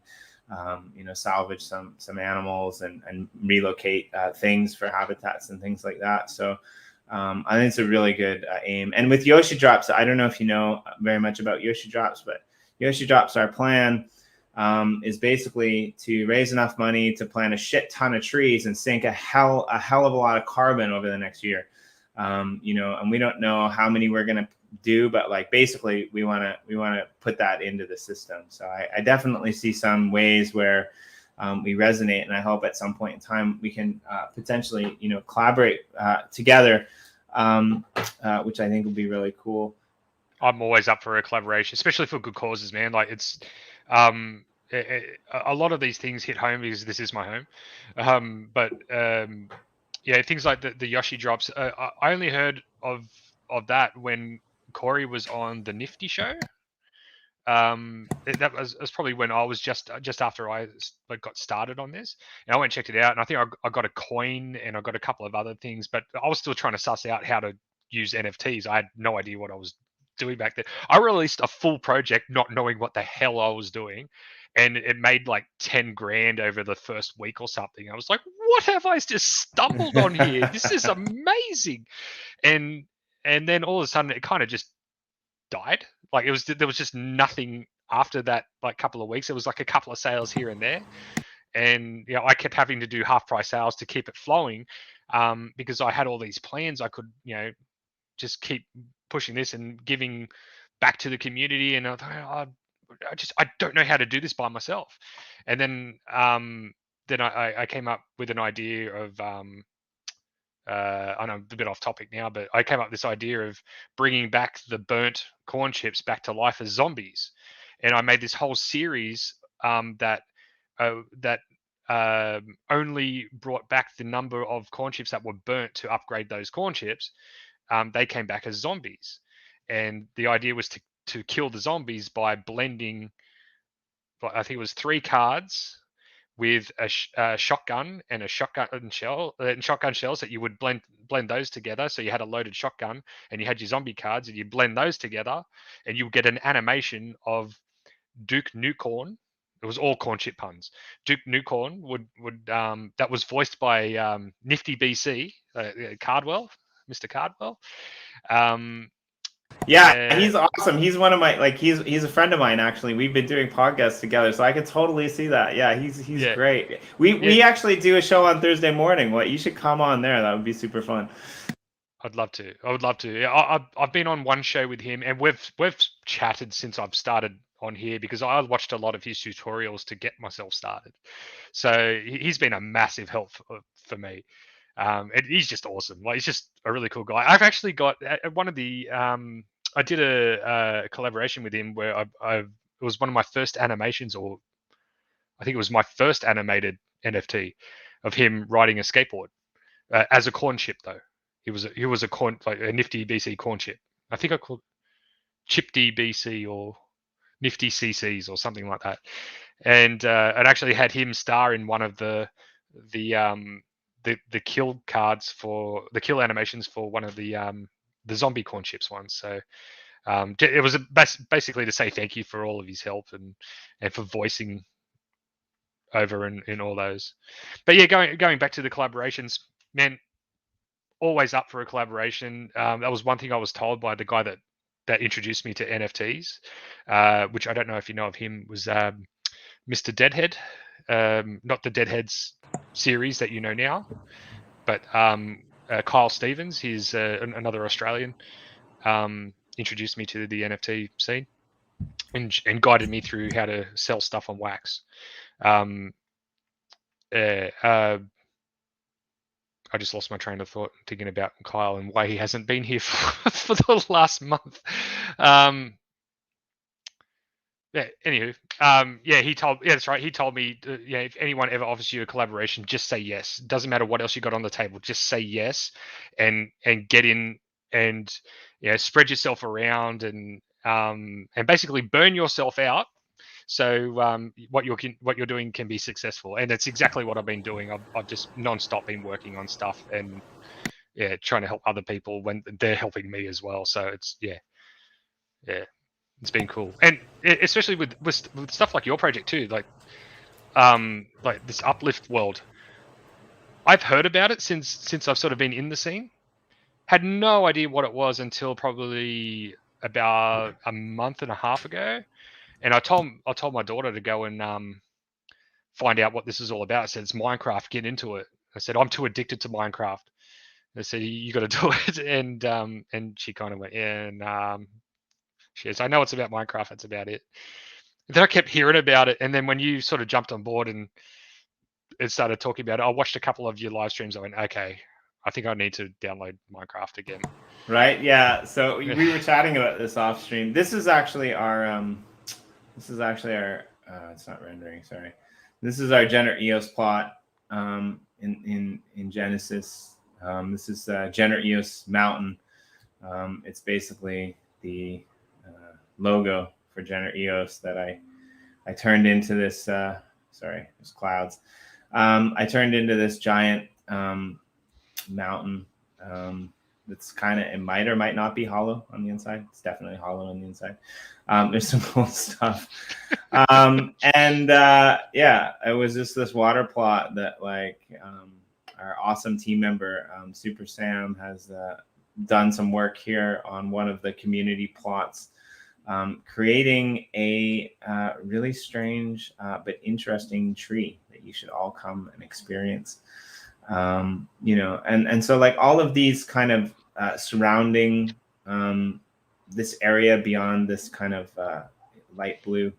salvage some animals and relocate things for habitats and things like that. So I think it's a really good aim. And with Yoshi Drops, I don't know if you know very much about Yoshi Drops, but Yoshi Drops, our plan is basically to raise enough money to plant a shit ton of trees and sink a hell of a lot of carbon over the next year. And we don't know how many we're going to do, but like basically we want to put that into the system. So I definitely see some ways where we resonate, and I hope at some point in time we can potentially collaborate together, which I think would be really cool. I'm always up for a collaboration, especially for good causes, man. Like it's a lot of these things hit home because this is my home. Yeah, things like the Yoshi Drops. I only heard of that when Corey was on the Nifty show. That was probably when I was just after I got started on this, and I went and checked it out, and I think I got a coin and I got a couple of other things, but I was still trying to suss out how to use NFTs. I had no idea what I was doing back then. I released a full project not knowing what the hell I was doing, and it made like 10 grand over the first week or something. I was like, what have I just stumbled on here? This is amazing. And then all of a sudden it kind of just died. Like there was just nothing after that, like couple of weeks. It was like a couple of sales here and there. And I kept having to do half price sales to keep it flowing, because I had all these plans. I could, just keep pushing this and giving back to the community. And I thought, I don't know how to do this by myself. And then I came up with an idea of, I know I'm a bit off topic now, but I came up with this idea of bringing back the burnt corn chips back to life as zombies. And I made this whole series that only brought back the number of corn chips that were burnt to upgrade those corn chips. They came back as zombies. And the idea was to kill the zombies by blending, I think it was 3 cards with a shotgun and a shotgun shell and shotgun shells that you would blend those together. So you had a loaded shotgun and you had your zombie cards, and you blend those together, and you get an animation of Duke Nucorn. It was all corn chip puns. Duke Nucorn would that was voiced by Nifty BC Cardwell, Mr. Cardwell. Yeah, he's awesome. He's one of my he's a friend of mine actually. We've been doing podcasts together, so I can totally see that. Yeah, he's great. We actually do a show on Thursday morning. You should come on there. That would be super fun. I'd love to. I would love to. Yeah, I've been on one show with him, and we've chatted since I've started on here, because I watched a lot of his tutorials to get myself started. So he's been a massive help for me. And he's just awesome. He's just a really cool guy. I've actually got one of the I did a collaboration with him where it was one of my first animations, or I think it was my first animated NFT of him riding a skateboard as a corn chip though. He was a corn, like a Nifty BC corn chip. I think I called Chipty BC or Nifty CCs or something like that. And it actually had him star in one of the kill cards for the kill animations for one of the zombie corn chips ones. So it was basically to say thank you for all of his help and for voicing over in all those. But yeah, going back to the collaborations, man, always up for a collaboration. That was one thing I was told by the guy that introduced me to NFTs, which I don't know if you know of him, was Mr. Deadhead. Not the Deadheads series that you know now, but Kyle Stevens, he's another Australian, introduced me to the NFT scene. and guided me through how to sell stuff on Wax. I just lost my train of thought thinking about Kyle and why he hasn't been here for the last month. Yeah. Anywho, that's right. He told me, if anyone ever offers you a collaboration, just say yes. Doesn't matter what else you got on the table, just say yes, and get in and spread yourself around and basically burn yourself out. So what you're doing can be successful, and it's exactly what I've been doing. I've just non-stop been working on stuff and trying to help other people when they're helping me as well. So it's it's been cool, and especially with stuff like your project too, like this uplift world. I've heard about it since I've sort of been in the scene. Had no idea what it was until probably about a month and a half ago, and I told my daughter to go and find out what this is all about. I said, it's Minecraft, get into it. I said, I'm too addicted to Minecraft. I said, you got to do it, and she kind of went, yeah, and she goes, I know it's about Minecraft, that's about it. And then I kept hearing about it, and then when you sort of jumped on board and it started talking about it, I watched a couple of your live streams. I went, okay, I think I need to download Minecraft again. Right? Yeah. So we were chatting about this off stream. This is actually our it's not rendering. Sorry. This is our Gener EOS plot in Genesis. This is Gener EOS Mountain. It's basically the logo for Gener EOS that I turned into this. Sorry, there's clouds. I turned into this giant mountain. It's kind of, it might or might not be hollow on the inside. It's definitely hollow on the inside. There's some cool stuff. It was just this water plot that our awesome team member, Super Sam, has done some work here on one of the community plots, creating a really strange but interesting tree that you should all come and experience. And so like all of these kind of surrounding this area beyond this kind of light blue,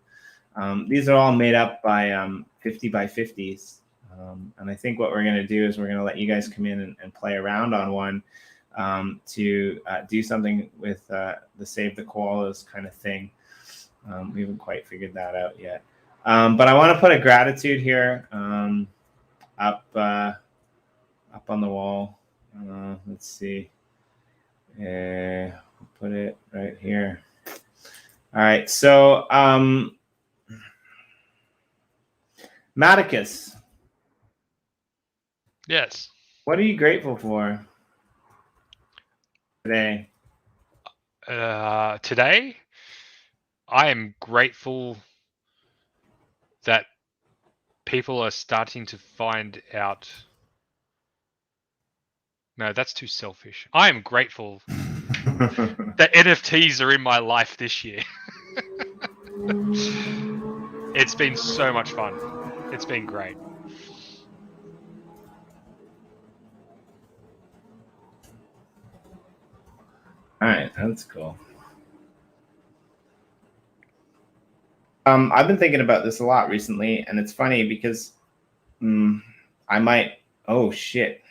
these are all made up by 50 by 50s. And I think what we're going to do is we're going to let you guys come in and play around on one to do something with the Save the Koalas kind of thing. We haven't quite figured that out yet. But I want to put a gratitude here up on the wall. Let's see. We'll put it right here. All right. So, Matt-chooo. Yes. What are you grateful for today? Today, I am grateful that people are starting to find out. No, that's too selfish. I am grateful that NFTs are in my life this year. It's been so much fun. It's been great. All right, that's cool. I've been thinking about this a lot recently, and it's funny because I might. Oh shit.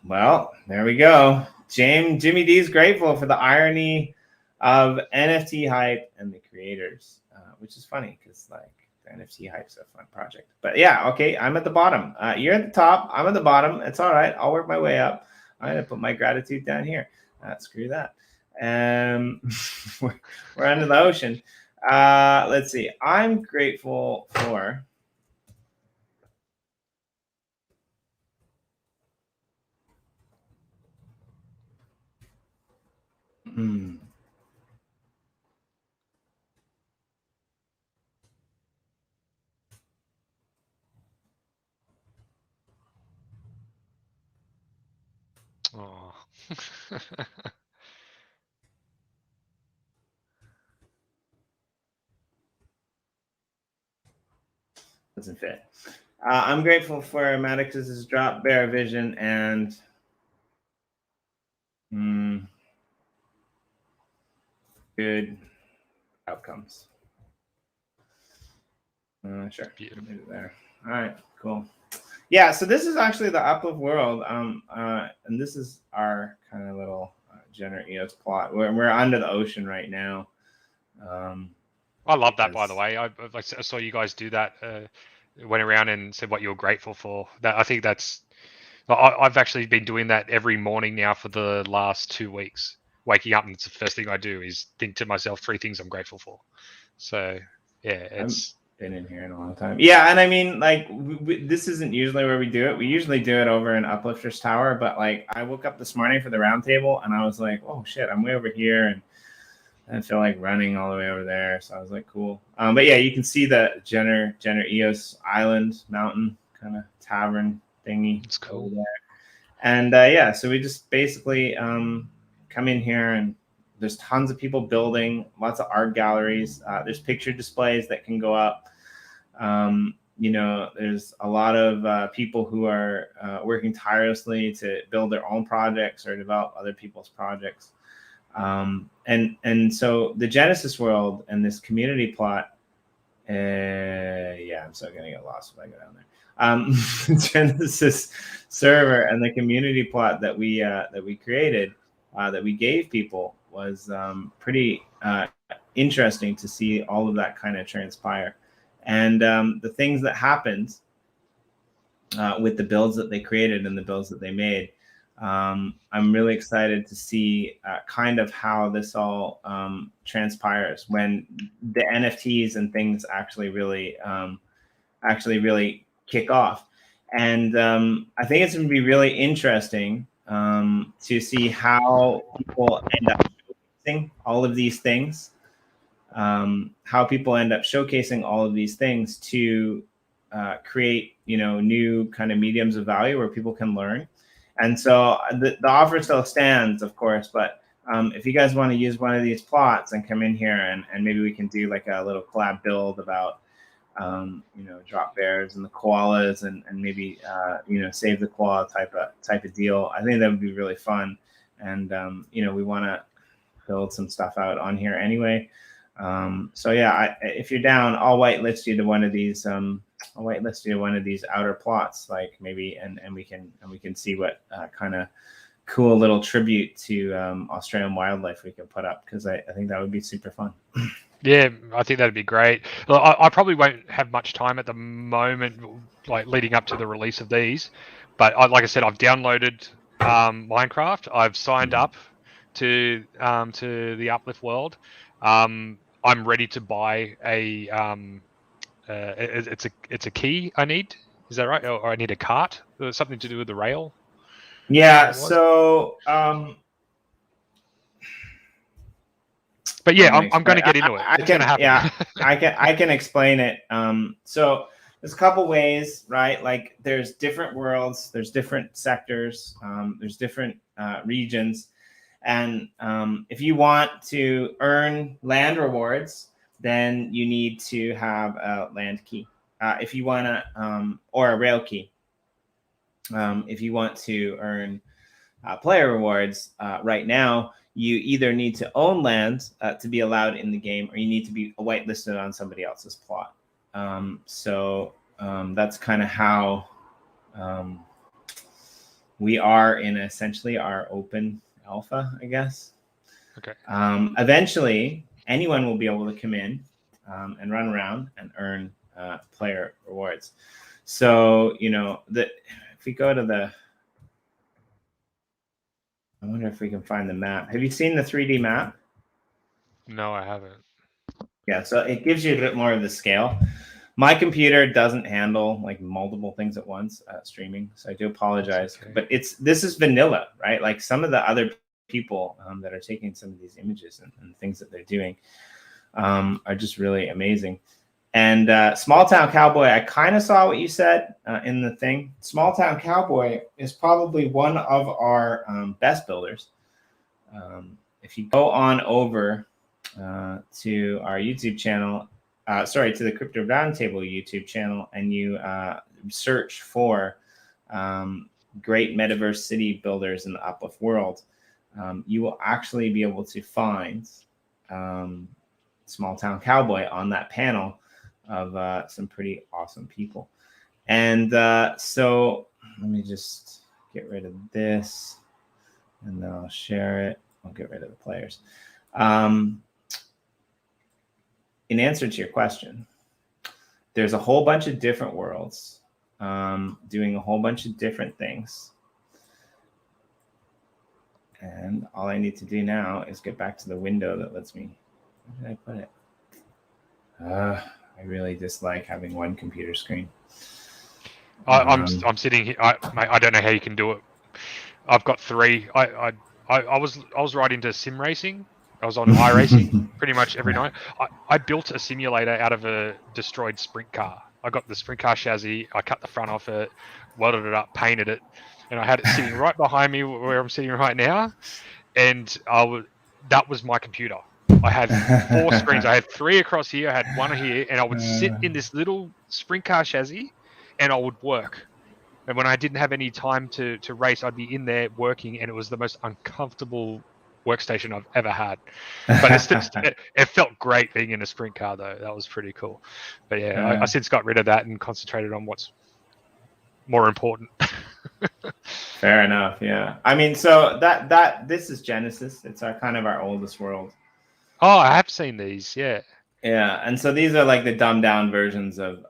Well, there we go. Jimmy D is grateful for the irony of NFT hype and the creators, which is funny because like the NFT hype's a fun project. But yeah, okay, I'm at the bottom. You're at the top. I'm at the bottom. It's all right. I'll work my way up. I'm gonna put my gratitude down here. Screw that. We're under the ocean. Let's see. I'm grateful for. Oh. Doesn't fit. I'm grateful for Matt-choo's dropbear vision and good outcomes. Sure. Beautiful. Leave it there. All right, cool. Yeah, so this is actually the uplift world, and this is our kind of little Jenner EOS plot. We're under the ocean right now. I love that, by the way. I saw you guys do that. Went around and said what you were grateful for. That I think that's. I've actually been doing that every morning now for the last 2 weeks. Waking up and it's the first thing I do is think to myself 3 things I'm grateful for. So yeah, it's been in here in a long time. Yeah, and I mean, like, this isn't usually where we do it. We usually do it over in Uplifters Tower, but like, I woke up this morning for the roundtable, and I was like, oh shit, I'm way over here, and I feel like running all the way over there. So I was like, cool. But yeah, you can see the Jenner EOS Island Mountain kind of tavern thingy. It's cool. There. And yeah, so we just basically come in here, and there's tons of people building, lots of art galleries. There's picture displays that can go up. You know, there's a lot of people who are working tirelessly to build their own projects or develop other people's projects. And so the Genesis world and this community plot, yeah, I'm still gonna get lost if I go down there. Genesis server and the community plot that we created, that we gave people, was pretty interesting to see all of that kind of transpire. And the things that happened with the builds that they created and the builds that they made, I'm really excited to see kind of how this all transpires when the NFTs and things actually really kick off. And I think it's going to be really interesting to see how people end up showcasing all of these things, how people end up showcasing all of these things to create, you know, new kind of mediums of value where people can learn. And so the offer still stands, of course, but if you guys want to use one of these plots and come in here and maybe we can do like a little collab build about, you know, drop bears and the koalas and maybe, you know, save the koala type of deal. I think that would be really fun. And, you know, we want to build some stuff out on here anyway. So yeah, if you're down, I'll whitelist you to one of these, outer plots, like maybe, and we can see what kind of cool little tribute to Australian wildlife we can put up, because I think that would be super fun. Yeah, I think that'd be great. I probably won't have much time at the moment, like leading up to the release of these. But like I said, I've downloaded Minecraft. I've signed up to the Uplift world. I'm ready to buy a it's a key I need. Is that right? Or I need a cart. Something to do with the rail. Yeah. So. But yeah, I'm going to get into it. It's going to happen. Yeah, I can explain it. So there's a couple ways, right? Like there's different worlds, there's different sectors, there's different regions, and if you want to earn land rewards, then you need to have a land key. If you want to, or a rail key. If you want to earn player rewards, right now, you either need to own land to be allowed in the game, or you need to be whitelisted on somebody else's plot. So that's kind of how we are in essentially our open alpha, I guess. Okay. Eventually, anyone will be able to come in and run around and earn player rewards. So, you know, if we go to the, I wonder if we can find the map. Have you seen the 3D map? No, I haven't. Yeah, so it gives you a bit more of the scale. My computer doesn't handle like multiple things at once streaming, so I do apologize. Okay. But this is vanilla, right? Like some of the other people that are taking some of these images and things that they're doing are just really amazing. And Small Town Cowboy, I kind of saw what you said in the thing. Small Town Cowboy is probably one of our best builders. If you go on over to our YouTube channel, to the Crypto Roundtable YouTube channel, and you search for great metaverse city builders in the Uplift world, you will actually be able to find Small Town Cowboy on that panel. of some pretty awesome people. And so let me just get rid of this, and then I'll share it. I'll get rid of the players. In answer to your question, there's a whole bunch of different worlds doing a whole bunch of different things. And all I need to do now is get back to the window that lets me, where did I put it? I really dislike having one computer screen. I'm sitting here. I don't know how you can do it. I've got 3. I was right into sim racing. I was on iRacing pretty much every night. I built a simulator out of a destroyed sprint car. I got the sprint car chassis. I cut the front off it, welded it up, painted it, and I had it sitting right behind me where I'm sitting right now. And that was my computer. I had 4 screens. I had 3 across here. I had 1 here, and I would sit in this little sprint car chassis, and I would work. And when I didn't have any time to race, I'd be in there working, and it was the most uncomfortable workstation I've ever had. But it felt great being in a sprint car, though. That was pretty cool. But yeah, I since got rid of that and concentrated on what's more important. Fair enough. Yeah. I mean, so this is Genesis. It's kind of our oldest world. Oh, I have seen these. Yeah. Yeah, and so these are like the dumbed down versions of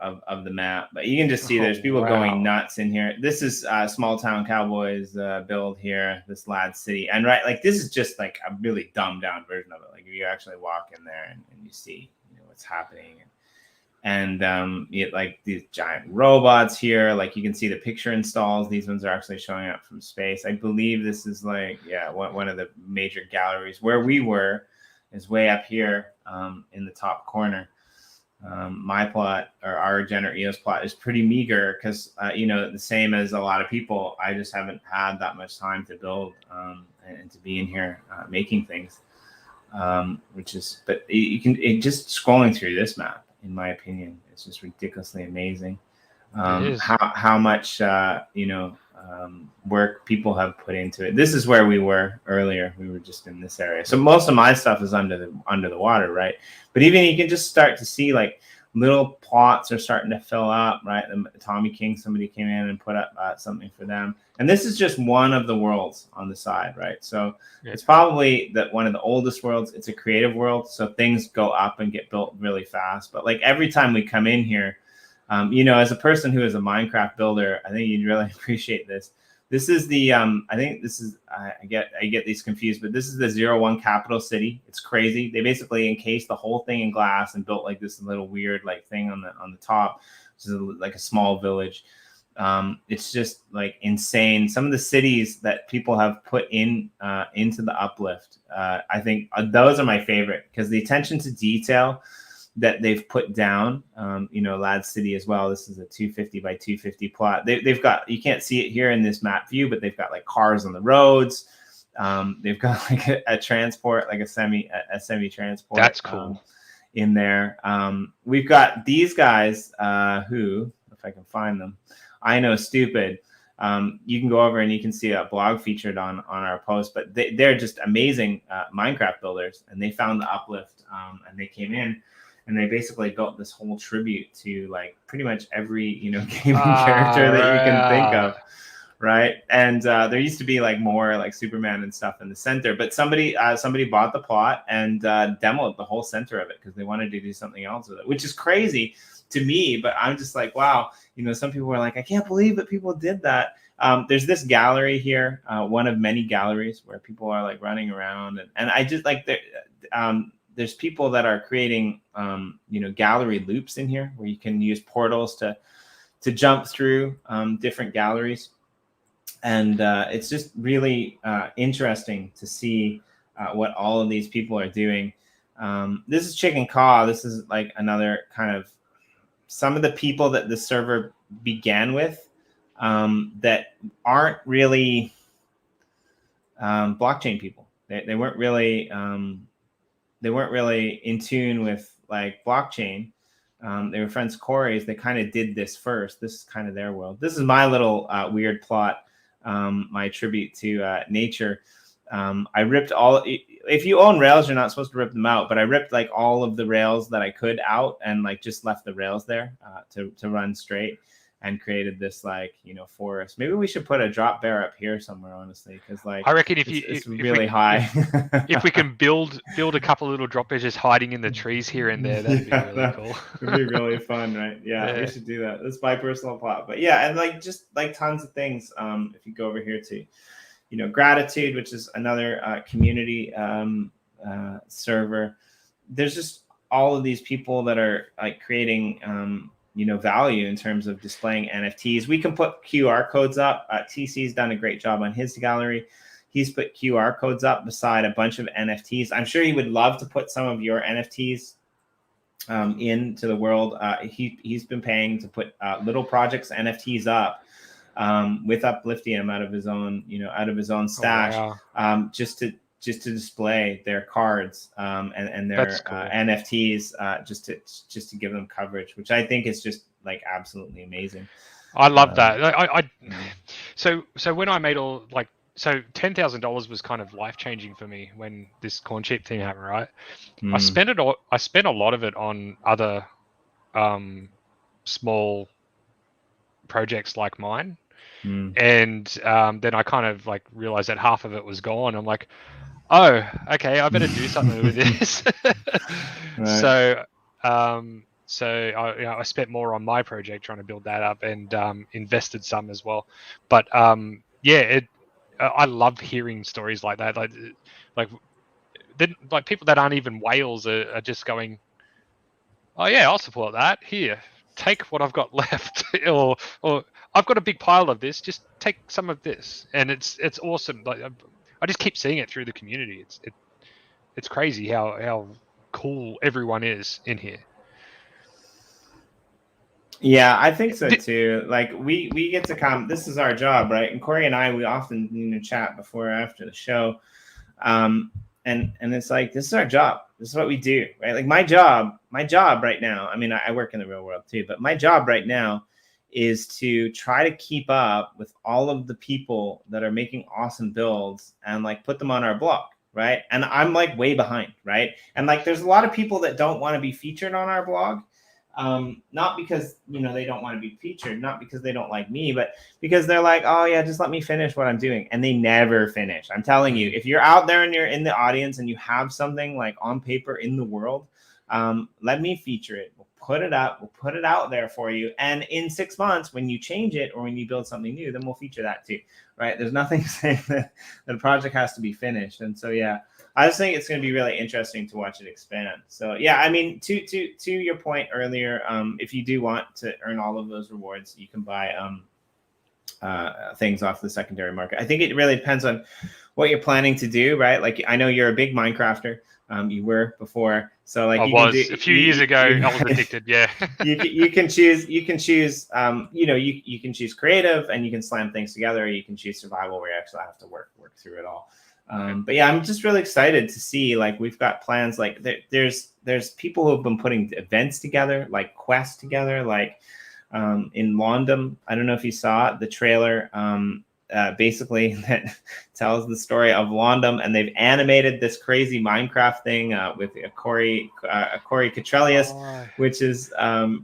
the map, but you can just see there's people going nuts in here. This is Small Town Cowboys build here, this Lad City, and right, like this is just like a really dumbed down version of it. Like if you actually walk in there and you see what's happening, and like these giant robots here, like you can see the picture installs. These ones are actually showing up from space. I believe this is like one of the major galleries. Where we were is way up here in the top corner. My plot, or our Regenerate EOS plot, is pretty meager because the same as a lot of people, I just haven't had that much time to build and to be in here making things, but just scrolling through this map, in my opinion, it's just ridiculously amazing. How much work people have put into it. This is where we were earlier. We were just in this area. So most of my stuff is under the water, right? But even you can just start to see like little plots are starting to fill up, right? Tommy King, somebody came in and put up something for them. And this is just one of the worlds on the side, right? So it's probably one of the oldest worlds. It's a creative world. So things go up and get built really fast. But like every time we come in here, as a person who is a Minecraft builder, I think you'd really appreciate this. This is the, I think this is, I get these confused, but this is the 01 capital city. It's crazy. They basically encased the whole thing in glass and built like this little weird like thing on the top, which is like a small village. It's just like insane. Some of the cities that people have put into the uplift, I think those are my favorite because the attention to detail that they've put down, Lad City as well. This is a 250 by 250 plot. They've got, you can't see it here in this map view, but they've got like cars on the roads. They've got like a transport, like a semi transport. That's cool. In there. We've got these guys who, if I can find them, I Know Stupid. You can go over and you can see a blog featured on our post, but they're just amazing Minecraft builders, and they found the uplift and they came in. And they basically built this whole tribute to like pretty much every, gaming character that you can think of. Right. And there used to be like more like Superman and stuff in the center, but somebody bought the plot and demoed the whole center of it because they wanted to do something else with it, which is crazy to me. But I'm just like, wow, some people were like, I can't believe that people did that. There's this gallery here, one of many galleries where people are like running around. And I just like there's people that are creating, gallery loops in here where you can use portals to jump through different galleries. And it's just really interesting to see what all of these people are doing. This is Chicken Caw. This is like another kind of some of the people that the server began with that aren't really blockchain people. They weren't really in tune with like blockchain. They were friends Corey's. They kind of did this first. This is kind of their world. This is my little weird plot, my tribute to nature. I ripped all. If you own rails, you're not supposed to rip them out, but I ripped like all of the rails that I could out and like just left the rails there to run straight, and created this like, you know, forest. Maybe we should put a drop bear up here somewhere, honestly, because like I reckon it's really high. If we can build a couple of little drop bears just hiding in the trees here and there, that'd be really cool. It'd be really fun, right? Yeah, we should do that. That's my personal plot. But yeah, and like just like tons of things. If you go over here to, you know, gratitude, which is another community server. There's just all of these people that are like creating you know, value in terms of displaying NFTs. We can put QR codes up. TC's done a great job on his gallery. He's put QR codes up beside a bunch of NFTs. I'm sure he would love to put some of your NFTs into the world. He's been paying to put little projects NFTs up with Upliftium out of his own, you know, out of his own stash, just to display their cards and their cool. NFTs, just to give them coverage, which I think is just like absolutely amazing. I love that. So when I made all like, so $10,000 was kind of life changing for me when this corn chip thing happened, right? I spent a lot of it on other small projects like mine. And then I kind of like realized that half of it was gone. I'm like, oh, okay, I better do something with this. Right. So I spent more on my project trying to build that up, and invested some as well. But I love hearing stories like that. Like people that aren't even whales are just going, oh yeah, I'll support that. Here, take what I've got left, or I've got a big pile of this. Just take some of this, and it's awesome. Like I just keep seeing it through the community. It's crazy how cool everyone is in here. Yeah, I think so too. Like we get to come. This is our job, right? And Corey and I, we often, you know, chat before or after the show, and it's like, this is our job. This is what we do, right? Like my job right now. I mean, I work in the real world too, but my job right now is to try to keep up with all of the people that are making awesome builds and like put them on our blog, right? And I'm like way behind, right? And like there's a lot of people that don't want to be featured on our blog, not because, you know, they don't want to be featured, not because they don't like me, but because they're like, oh yeah, just let me finish what I'm doing, and they never finish. I'm telling you, if you're out there and you're in the audience and you have something like on paper in the world, let me feature it. We'll put it up. We'll put it out there for you. And in 6 months, when you change it or when you build something new, then we'll feature that too, right? There's nothing saying that the project has to be finished. And so, yeah, I just think it's going to be really interesting to watch it expand. So, yeah, I mean, to your point earlier, if you do want to earn all of those rewards, you can buy things off the secondary market. I think it really depends on what you're planning to do, right? Like, I know you're a big Minecrafter. You were before, so like a few years ago. I was addicted. Yeah. you can choose. You can choose. You can choose creative, and you can slam things together. Or you can choose survival, where you actually have to work through it all. But yeah, I'm just really excited to see. Like we've got plans. Like there's people who have been putting events together, like quests together, like in London. I don't know if you saw it, the trailer. Basically that tells the story of London, and they've animated this crazy Minecraft thing with a Corey Cottrell, which is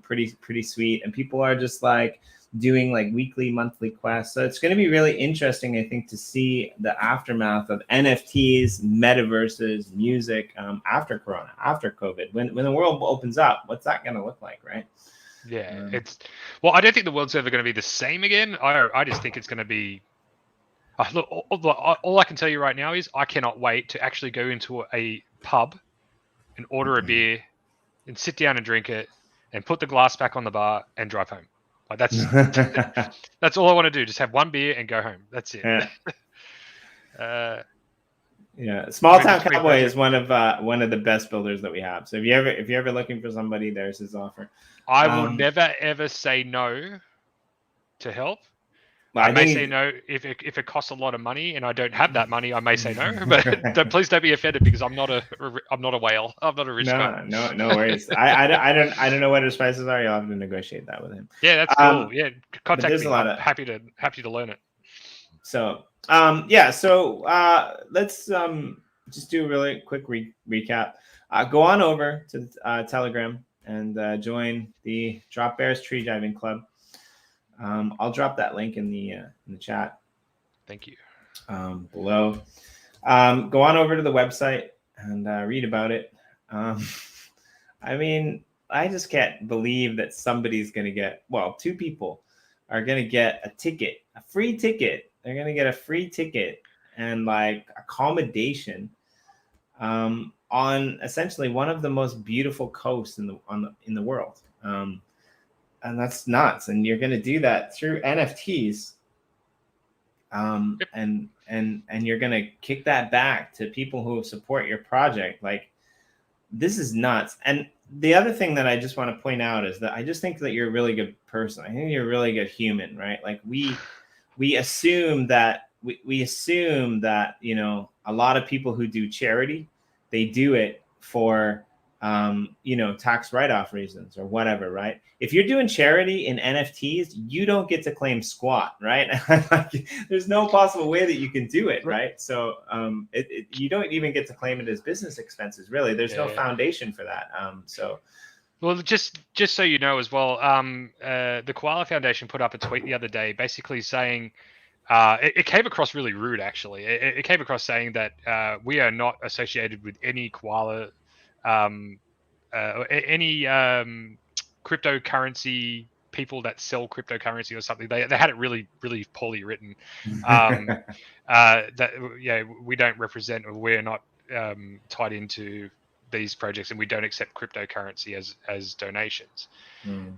pretty sweet. And people are just like doing like weekly, monthly quests. So it's going to be really interesting, I think, to see the aftermath of NFTs, metaverses, music after Corona, after COVID, when the world opens up. What's that going to look like, right? Yeah, I don't think the world's ever going to be the same again. I just think it's going to be. Look, all I can tell you right now is I cannot wait to actually go into a pub and order a beer and sit down and drink it and put the glass back on the bar and drive home. Like that's all I want to do. Just have one beer and go home. That's it. Yeah. Small Town Cowboy is one of the best builders that we have. So if you're ever looking for somebody, there's his offer. I will never ever say no to help. Well, I may say no if it costs a lot of money and I don't have that money. I may say no, but please don't be offended because I'm not a whale. I'm not a rich guy. No worries. I don't know what his prices are. You'll have to negotiate that with him. Yeah, that's cool. Yeah, contact me. I'm happy to learn it. So Yeah, so let's just do a really quick recap. Go on over to Telegram and join the Drop Bears Tree Driving Club. I'll drop that link in the chat Thank you. below. Go on over to the website and read about it. I mean, I just can't believe that somebody's going to get, well, two people are going to get a ticket, a free ticket. They're going to get a free ticket and like accommodation on essentially one of the most beautiful coasts in the world. And that's nuts. And you're going to do that through NFTs. Yep. And you're going to kick that back to people who support your project. Like, this is nuts. And the other thing that I just want to point out is that I just think that you're a really good person. I think you're a really good human, right? Like we assume that we assume that, you know, a lot of people who do charity, they do it for you know, tax write-off reasons or whatever, right? If you're doing charity in NFTs, you don't get to claim squat, right? Like, there's no possible way that you can do it, right? So you don't even get to claim it as business expenses, really. There's no foundation for that. Well, just so you know as well, the Koala Foundation put up a tweet the other day basically saying, it came across really rude, actually. It came across saying that we are not associated with any koala, any cryptocurrency people that sell cryptocurrency or something. They had it really, really poorly written. That we don't represent, or we're not tied into these projects, and we don't accept cryptocurrency as donations.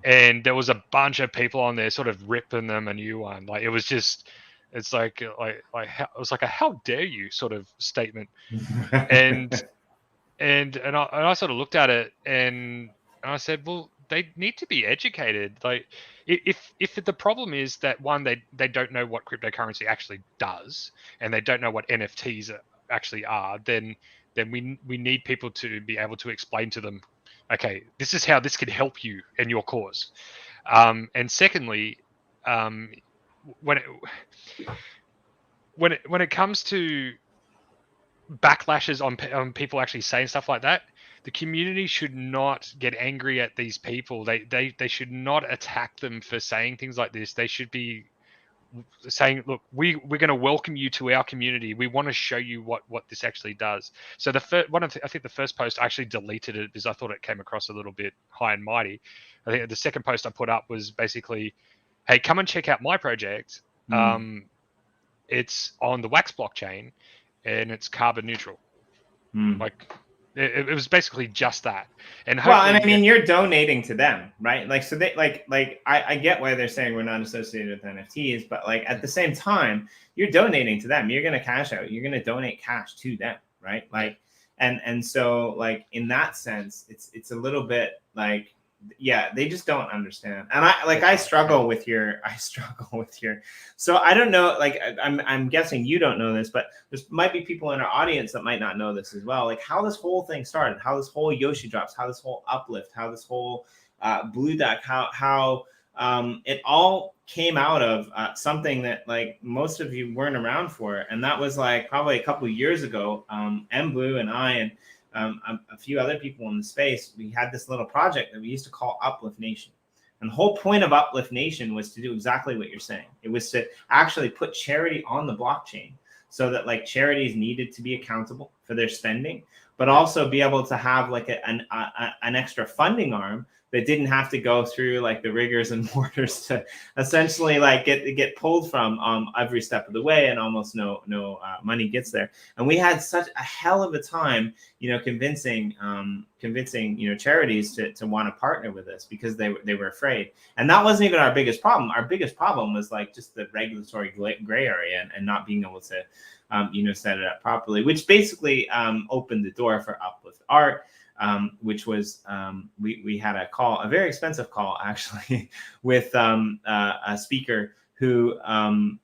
And there was a bunch of people on there sort of ripping them a new one. Like, it was just, it's like it was like a how dare you sort of statement. and I sort of looked at it and I said, well, they need to be educated. Like, if the problem is that, one, they don't know what cryptocurrency actually does, and they don't know what NFTs actually are, then we need people to be able to explain to them, okay, this is how this can help you and your cause. And secondly, when it comes to backlashes on people actually saying stuff like that, the community should not get angry at these people. They should not attack them for saying things like this. They should be saying, look, we're going to welcome you to our community. We want to show you what this actually does. So I think the first post, I actually deleted it because I thought it came across a little bit high and mighty. I think the second post I put up was basically, hey, come and check out my project. It's on the Wax blockchain and it's carbon neutral. Like, it was basically just that. And I mean, you're donating to them, right? Like, so they like I get why they're saying we're not associated with NFTs, but like at the same time, you're donating to them. You're going to cash out. You're going to donate cash to them, right? Like, and so like in that sense, it's a little bit like, yeah, they just don't understand. And I struggle with your, so I don't know, like, I'm guessing you don't know this, but there might be people in our audience that might not know this as well. Like, how this whole thing started, how this whole Yoshi drops, how this whole uplift, how this whole blue duck, how it all came out of something that like most of you weren't around for. And that was like probably a couple of years ago, M Blue and I, and a few other people in the space, we had this little project that we used to call Uplift Nation. And the whole point of Uplift Nation was to do exactly what you're saying. It was to actually put charity on the blockchain so that like charities needed to be accountable for their spending, but also be able to have like an extra funding arm that didn't have to go through like the rigors and mortars to essentially like get pulled from every step of the way, and almost no money gets there. And we had such a hell of a time, you know, convincing you know, charities to want to partner with us because they were afraid. And that wasn't even our biggest problem. Our biggest problem was like just the regulatory gray area and not being able to you know, set it up properly, which basically opened the door for Uplift Art. Which was we had a very expensive call actually with a speaker who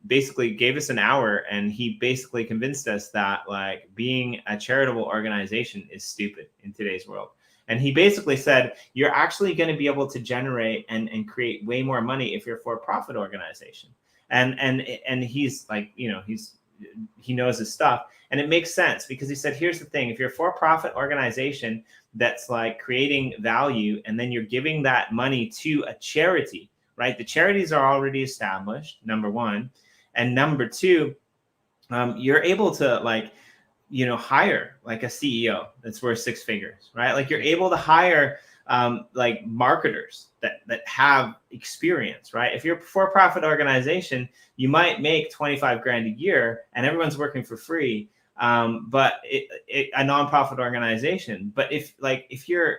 basically gave us an hour, and he basically convinced us that like being a charitable organization is stupid in today's world. And he basically said, you're actually going to be able to generate and create way more money if you're a for-profit organization. And he's like, you know, he's he knows his stuff. And it makes sense because he said, here's the thing. If you're a for-profit organization that's like creating value and then you're giving that money to a charity, right? The charities are already established, number one. And number two, you're able to like, hire like a CEO that's worth 6 figures, right? Like you're able to hire like marketers that have experience, right? If you're a for-profit organization, you might make 25 grand a year and everyone's working for free. But a nonprofit organization, but if you're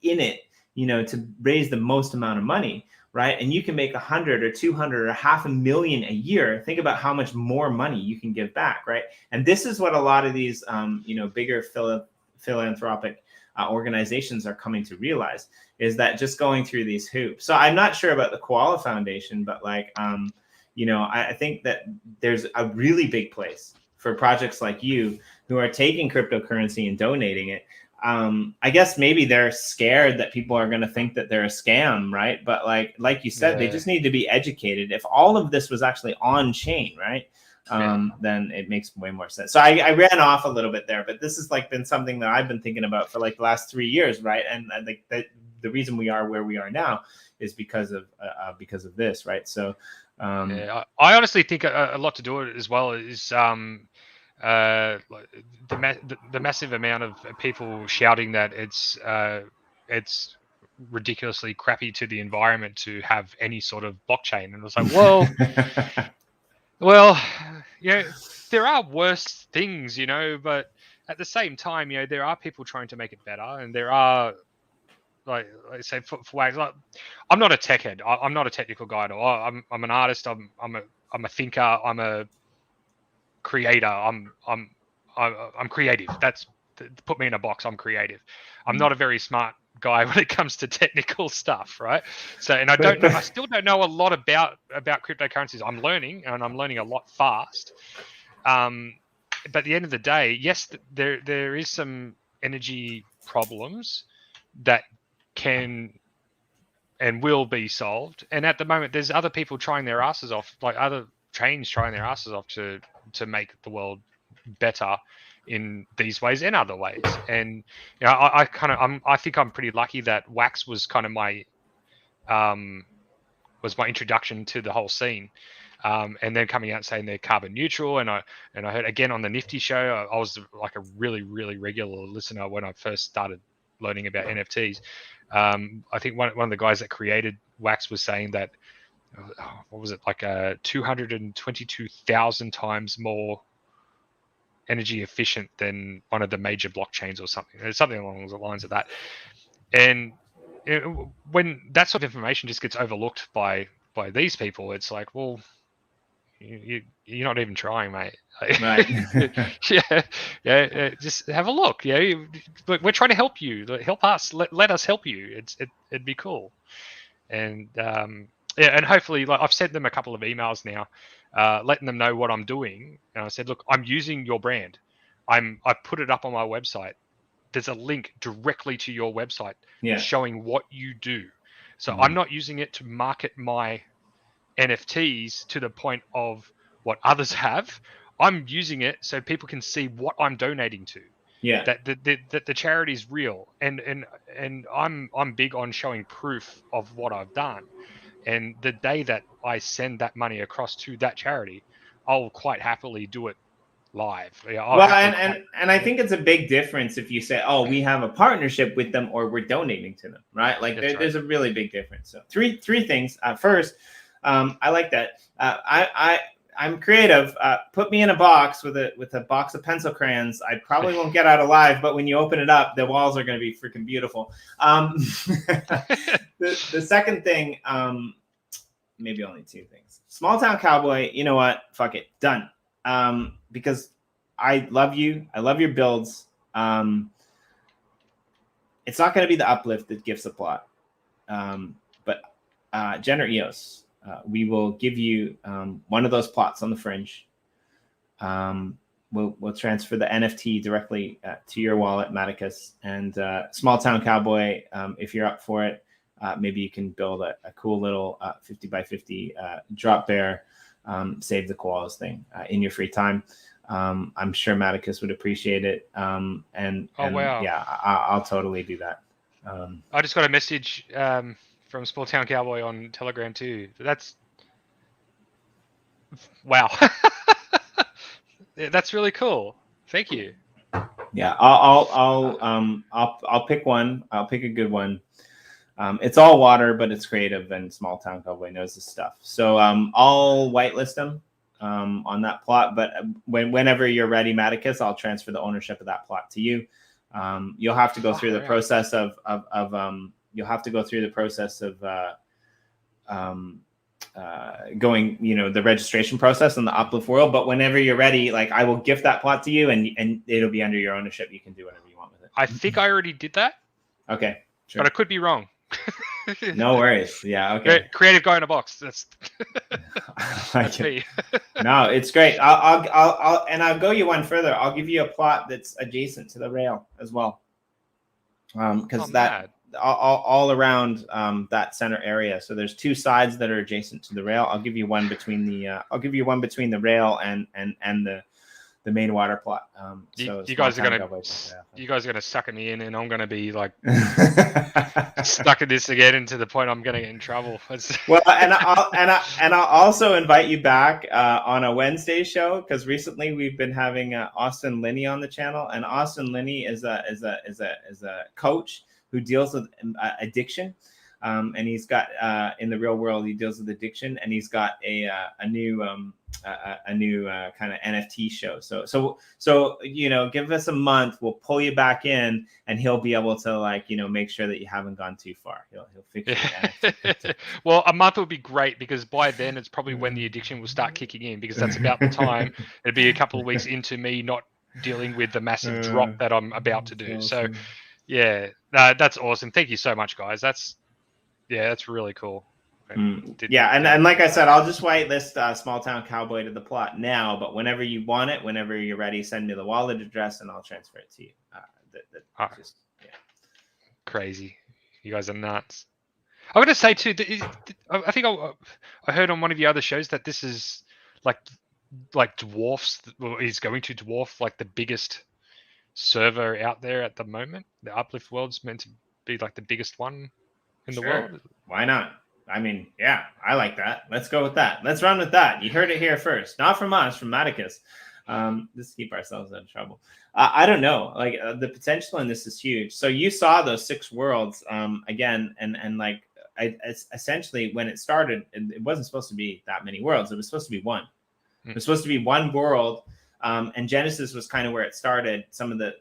in it, to raise the most amount of money, right? And you can make 100 or 200 or $500,000 a year. Think about how much more money you can give back, right? And this is what a lot of these, bigger philanthropic organizations are coming to realize, is that just going through these hoops. So I'm not sure about the Koala Foundation, but I think that there's a really big place for projects like you who are taking cryptocurrency and donating it. I guess maybe they're scared that people are going to think that they're a scam, right? But like you said, they just need to be educated. If all of this was actually on chain, right? Then it makes way more sense. So I ran off a little bit there, but this has like been something that I've been thinking about for like the last 3 years, right? And I think that the reason we are where we are now is because of this, right? So I honestly think a lot to do it as well is the massive amount of people shouting that it's ridiculously crappy to the environment to have any sort of blockchain, and it's like, well, there are worse things, but at the same time, there are people trying to make it better, and there are like say for ways. Like, I'm not a tech head. I'm not a technical guy at all. I'm an artist. I'm a thinker. I'm a creator. I'm creative. That's put me in a box. I'm creative. I'm not a very smart guy when it comes to technical stuff, right? So, and I still don't know a lot about cryptocurrencies. I'm learning, and I'm learning a lot fast. But at the end of the day, yes, there is some energy problems that can and will be solved. And at the moment, there's other people trying their asses off, like other chains trying their asses off to make the world better in these ways and other ways. And I think I'm pretty lucky that Wax was kind of my introduction to the whole scene. And then coming out saying they're carbon neutral, and I heard again on the Nifty show, I was like a really, really regular listener when I first started learning about NFTs. I think one of the guys that created Wax was saying that what was it, like 222,000 times more energy efficient than one of the major blockchains or something. There's something along the lines of that. And when that sort of information just gets overlooked by these people, it's like, well, you're not even trying, mate. Right. Just have a look. We're trying to help you. Help us. Let us help you. It'd be cool. And and hopefully, like I've sent them a couple of emails now, letting them know what I'm doing. And I said, look, I'm using your brand. I put it up on my website. There's a link directly to your website showing what you do. So I'm not using it to market my NFTs to the point of what others have. I'm using it so people can see what I'm donating to. Yeah. That the charity is real, and I'm big on showing proof of what I've done. And the day that I send that money across to that charity, I'll quite happily do it live. And I think it's a big difference if you say, oh, we have a partnership with them or we're donating to them, right? Like there's a really big difference. So three things. First, I like that. I'm creative. Put me in a box with a box of pencil crayons. I probably won't get out alive, but when you open it up, the walls are going to be freaking beautiful. The second thing, maybe only 2 things. Small Town Cowboy, you know what? Fuck it. Done. Because I love you. I love your builds. It's not going to be the uplift that gives the plot. But Jenner EOS, we will give you one of those plots on the fringe. We'll transfer the NFT directly to your wallet, Maticus. And Small Town Cowboy, if you're up for it, maybe you can build a cool little 50 by 50 drop bear Save the Koalas thing in your free time. I'm sure Matt-chooo would appreciate it. And wow. yeah, I'll totally do that. I just got a message from Small Town Cowboy on Telegram too. That's wow. That's really cool. Thank you. Yeah, I'll pick one. I'll pick a good one. It's all water, but it's creative, and Small Town Cowboy knows this stuff. So I'll whitelist them on that plot. But whenever you're ready, Matt-chooo, I'll transfer the ownership of that plot to you. You'll have to go through the process of you'll have to go through the process of going, the registration process in the Uplift world. But whenever you're ready, like I will gift that plot to you, and it'll be under your ownership. You can do whatever you want with it. I think I already did that. Okay, sure. But I could be wrong. No worries. Yeah. Okay. Creative guy in a box. That's that's me. No, it's great. I'll go you one further. I'll give you a plot that's adjacent to the rail as well. Because all around that center area. So there's two sides that are adjacent to the rail. I'll give you one between the rail and the main water plot. You guys are gonna suck me in, and I'm gonna be like stuck in this again, to the point I'm gonna get in trouble. Well, and I'll also invite you back on a Wednesday show, because recently we've been having Austin Linney on the channel, and Austin Linney is a coach who deals with addiction. And he's got in the real world, he deals with addiction, and he's got a new kind of NFT show. So give us a month, we'll pull you back in, and he'll be able to make sure that you haven't gone too far. He'll fix it. Well, a month would be great, because by then it's probably when the addiction will start kicking in, because that's about the time. It'd be a couple of weeks into me not dealing with the massive drop that I'm about to do. So yeah, that's awesome. Thank you so much, guys. That's really cool. And like I said, I'll just whitelist Small Town Cowboy to the plot now, but whenever you want it, whenever you're ready, send me the wallet address and I'll transfer it to you. Crazy. You guys are nuts. I'm going to say too, I think I heard on one of your other shows that this is like dwarfs, or is going to dwarf like the biggest server out there at the moment. The Uplift world's meant to be like the biggest one in the world. Why not? I mean, yeah, I like that. Let's go with that. Let's run with that. You heard it here first. Not from us, from Matt-chooo. Just to keep ourselves out of trouble. I don't know. Like the potential in this is huge. So you saw those 6 worlds again, and essentially when it started, it wasn't supposed to be that many worlds. It was supposed to be one. It was supposed to be one world, and Genesis was kind of where it started. Some of the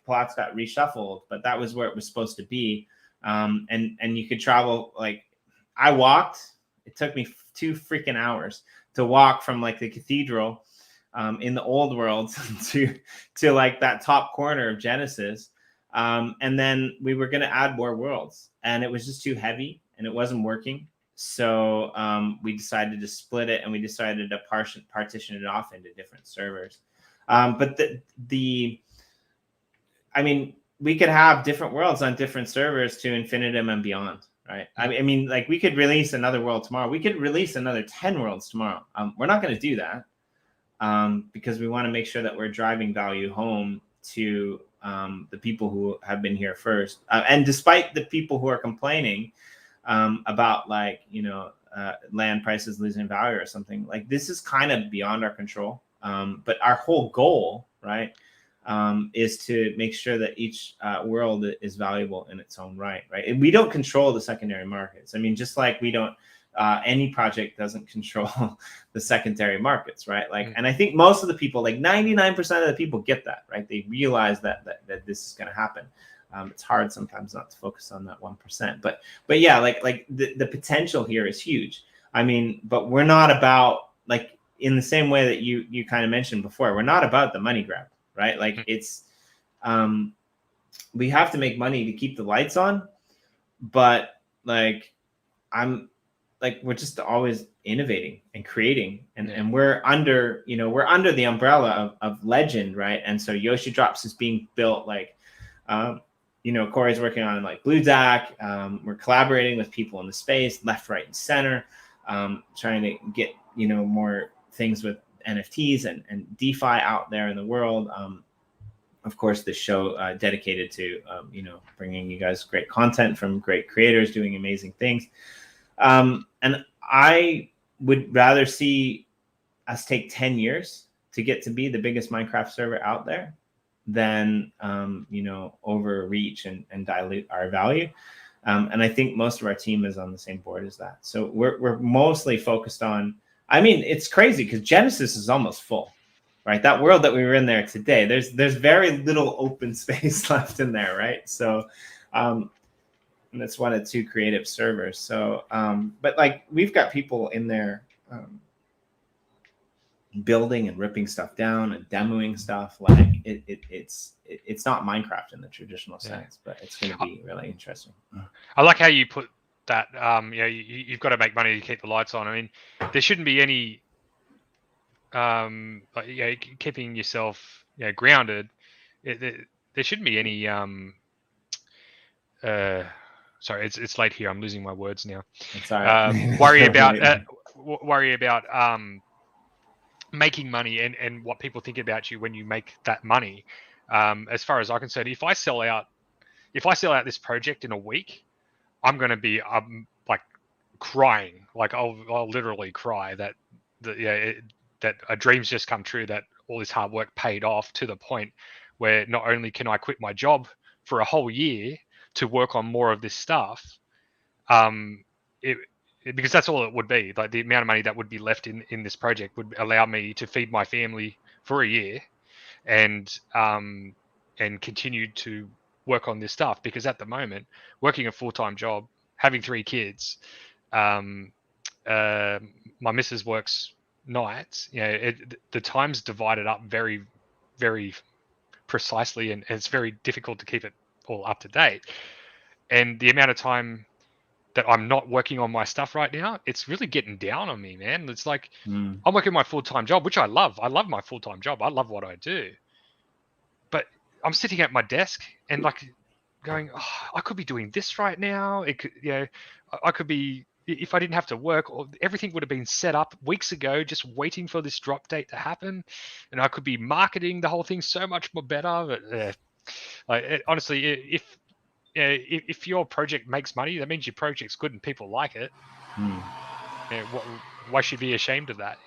plots got reshuffled, but that was where it was supposed to be. And you could travel. Like I walked. It took me 2 freaking hours to walk from like the cathedral in the old world to like that top corner of Genesis. And then we were going to add more worlds, and it was just too heavy and it wasn't working. So we decided to split it, and we decided to partition it off into different servers. But I mean, we could have different worlds on different servers to infinitum and beyond, right? I mean, like we could release another world tomorrow. We could release another 10 worlds tomorrow. We're not going to do that because we want to make sure that we're driving value home to the people who have been here first. And despite the people who are complaining about land prices losing value or something, like this is kind of beyond our control. But our whole goal, right, is to make sure that each world is valuable in its own right? And we don't control the secondary markets. I mean, just like we don't, any project doesn't control the secondary markets, right? Like, and I think most of the people, like 99% of the people get that, right? They realize that this is going to happen. It's hard sometimes not to focus on that 1%, but yeah, like the potential here is huge. I mean, but we're not about, like, in the same way that you kind of mentioned before, we're not about the money grab, right? Like it's, we have to make money to keep the lights on, but like, we're just always innovating and creating, and we're under the umbrella of legend, right? And so Yoshi Drops is being built, like, Corey's working on like Blue Dack. We're collaborating with people in the space, left, right, and center, trying to more things with NFTs and DeFi out there in the world. Of course, this show dedicated to bringing you guys great content from great creators doing amazing things. And I would rather see us take 10 years to get to be the biggest Minecraft server out there than overreach and dilute our value. And I think most of our team is on the same board as that. So we're mostly focused on, it's crazy because Genesis is almost full, right? That world that we were in there today, there's very little open space left in there, right? So, and it's one of 2 creative servers. So, but like we've got people in there building and ripping stuff down and demoing stuff. Like it's not Minecraft in the traditional sense, but it's going to be really interesting. I like how you put that. You've got to make money to keep the lights on. I mean, there shouldn't be any keeping yourself grounded. There shouldn't be any sorry, it's late here. I'm losing my words now. It's all right. Worry about making money and what people think about you when you make that money. As far as I'm concerned, if I sell out this project in a week, I'm going to be like crying. Like I'll literally cry that a dream's just come true, that all this hard work paid off, to the point where not only can I quit my job for a whole year to work on more of this stuff, because that's all it would be. Like the amount of money that would be left in this project would allow me to feed my family for a year and continue to work on this stuff. Because at the moment, working a full-time job, having 3 kids, my missus works nights, the time's divided up very, very precisely, and it's very difficult to keep it all up to date. And the amount of time that I'm not working on my stuff right now, it's really getting down on me, man. It's like I'm working my full-time job, which I love. I love my full-time job. I love what I do. But I'm sitting at my desk and like going, I could be doing this right now. It could, I could be, if I didn't have to work, everything would have been set up weeks ago, just waiting for this drop date to happen. And I could be marketing the whole thing so much more better. But honestly, if your project makes money, that means your project's good and people like it. Why should you be ashamed of that?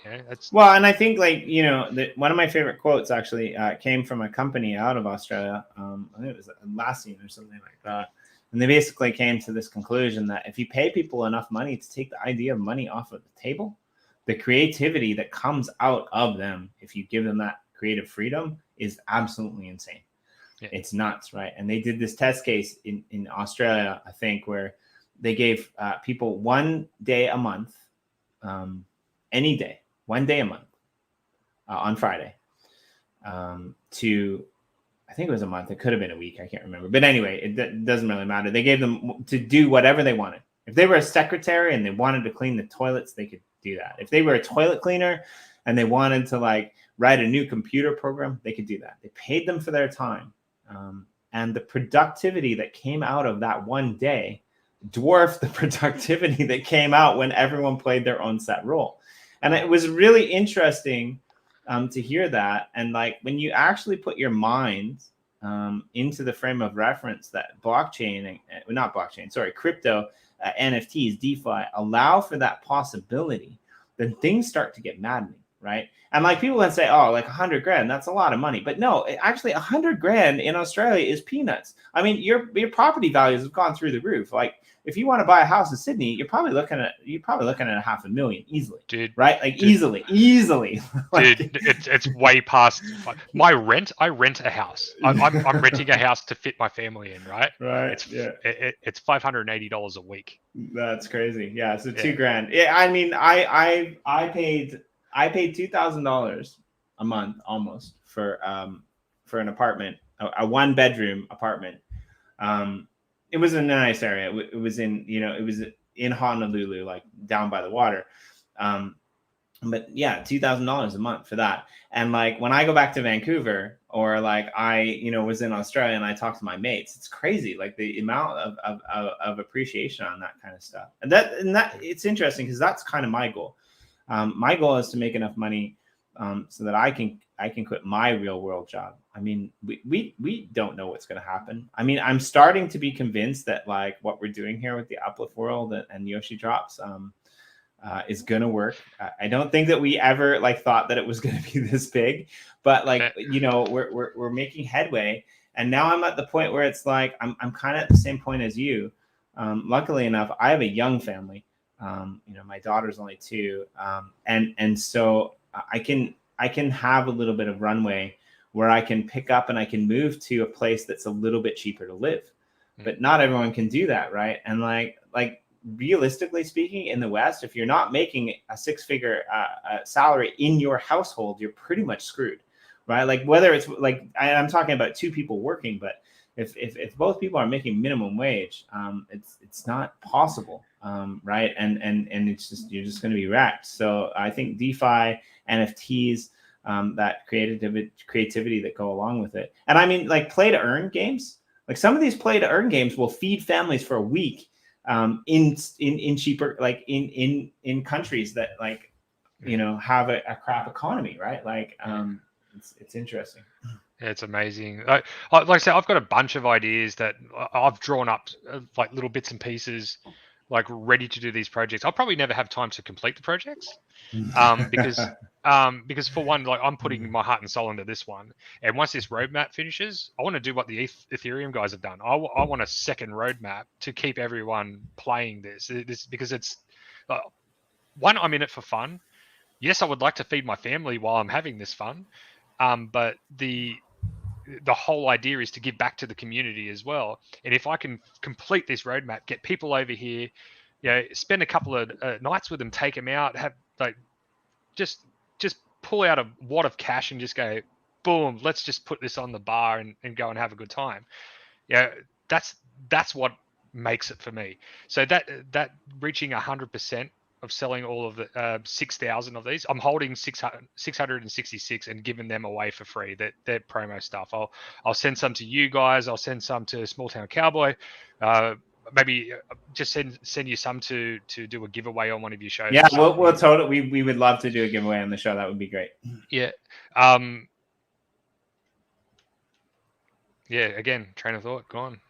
Well, and I think one of my favorite quotes actually came from a company out of Australia. I think it was Atlassian or something like that. And they basically came to this conclusion that if you pay people enough money to take the idea of money off of the table, the creativity that comes out of them, if you give them that creative freedom, is absolutely insane. Yeah. It's nuts, right? And they did this test case in Australia, I think, where they gave people 1 day a month, any day, 1 day a month on Friday to, I think it was a month. It could have been a week. I can't remember. But anyway, it doesn't really matter. They gave them to do whatever they wanted. If they were a secretary and they wanted to clean the toilets, they could do that. If they were a toilet cleaner and they wanted to write a new computer program, they could do that. They paid them for their time. And the productivity that came out of that 1 day dwarfed the productivity that came out when everyone played their own set role. And it was really interesting to hear that. And when you actually put your mind into the frame of reference that crypto, NFTs, DeFi allow for that possibility, then things start to get maddening. Right. And people then say, $100 grand, that's a lot of money. But no, actually $100 grand in Australia is peanuts. I mean, your property values have gone through the roof. If you want to buy a house in Sydney, you're probably looking at $500,000 easily. Dude. Right? Easily. Dude, it's way past my rent. I rent a house. I'm renting a house to fit my family in, right? Right. It's $580 a week. That's crazy. Yeah. So $2 grand. Yeah. I mean, I paid $2,000 a month almost for an apartment, a 1-bedroom apartment. It was in a nice area. It was in Honolulu, down by the water. But yeah, $2,000 a month for that. And when I go back to Vancouver, or I was in Australia and I talk to my mates, it's crazy. The amount of appreciation on that kind of stuff. And that it's interesting because that's kind of my goal. My goal is to make enough money so that I can quit my real world job. I mean, we don't know what's going to happen. I mean, I'm starting to be convinced that like what we're doing here with the Uplift world and Yoshi drops is going to work. I don't think that we ever like thought that it was going to be this big, but like, you know, we're making headway. And now I'm at the point where it's like, I'm kind of at the same point as you. Luckily enough, I have a young family. You know, my daughter's only 2. And so I can have a little bit of runway where I can pick up and I can move to a place that's a little bit cheaper to live. But not everyone can do that, right? And like realistically speaking, in the West, if you're not making a 6-figure salary in your household, you're pretty much screwed, right? Like whether it's like I'm talking about 2 people working, but if both people are making minimum wage, it's not possible, right? And it's just you're just going to be wrecked. So I think DeFi, NFTs, that creativity that go along with it, and I mean like play to earn games. Like some of these play to earn games will feed families for a week in cheaper, like in countries that like, you know, have a crap economy, right? Like it's interesting. It's amazing. Like I said, I've got a bunch of ideas that I've drawn up, like little bits and pieces, like ready to do these projects. I'll probably never have time to complete the projects, because for one, like I'm putting my heart and soul into this one, and once this roadmap finishes, I want to do what the Ethereum guys have done. I want a second roadmap to keep everyone playing this because it's one, I'm in it for fun. Yes, I would like to feed my family while I'm having this fun, but the whole idea is to give back to the community as well. And if I can complete this roadmap, get people over here, you know, spend a couple of nights with them, take them out, have like just pull out a wad of cash and just go, boom, let's just put this on the bar and go and have a good time. Yeah, that's what makes it for me. So that reaching 100% of selling all of the 6,000 of these, I'm holding 666 and giving them away for free. They're promo stuff. I'll send some to you guys. I'll send some to Small Town Cowboy. Maybe just send you some to do a giveaway on one of your shows. Yeah, we'll totally. We would love to do a giveaway on the show. That would be great. Yeah. Yeah. Again, train of thought gone.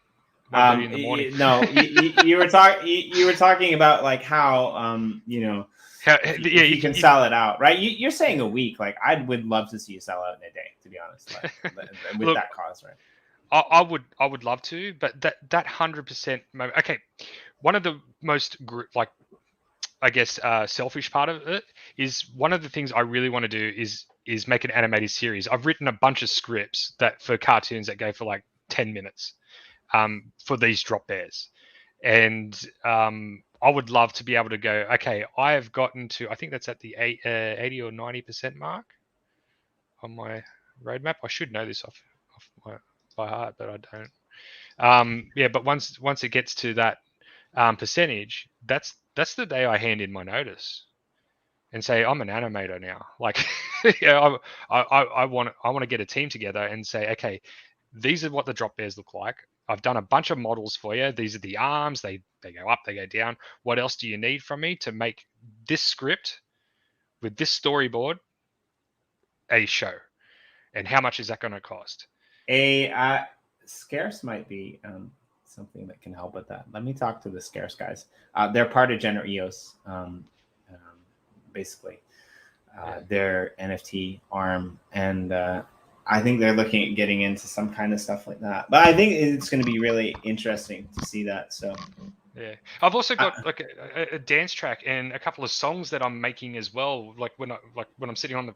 In the morning. No, you were talking about like how you know, you can sell it out, right? You're saying a week. Like I would love to see you sell out in a day, to be honest, like, with Look, that cause, right? I would love to, but that 100%. Okay, one of the most like, I guess, selfish part of it is one of the things I really want to do is make an animated series. I've written a bunch of scripts that for cartoons that go for like 10 minutes. For these drop bears, and I would love to be able to go, okay, I have gotten to, I think that's at the 80 or 90% mark on my roadmap. I should know this off by heart, but I don't. Yeah, but once it gets to that percentage, that's the day I hand in my notice and say I'm an animator now. Like, yeah, I want to get a team together and say, okay, these are what the drop bears look like. I've done a bunch of models for you. These are the arms. They go up, they go down. What else do you need from me to make this script with this storyboard a show? And how much is that going to cost? Scarce might be something that can help with that. Let me talk to the Scarce guys. They're part of Gener EOS, basically. Their NFT arm, and I think they're looking at getting into some kind of stuff like that. But I think it's going to be really interesting to see that. So, yeah, I've also got like a dance track and a couple of songs that I'm making as well. Like when I'm sitting on the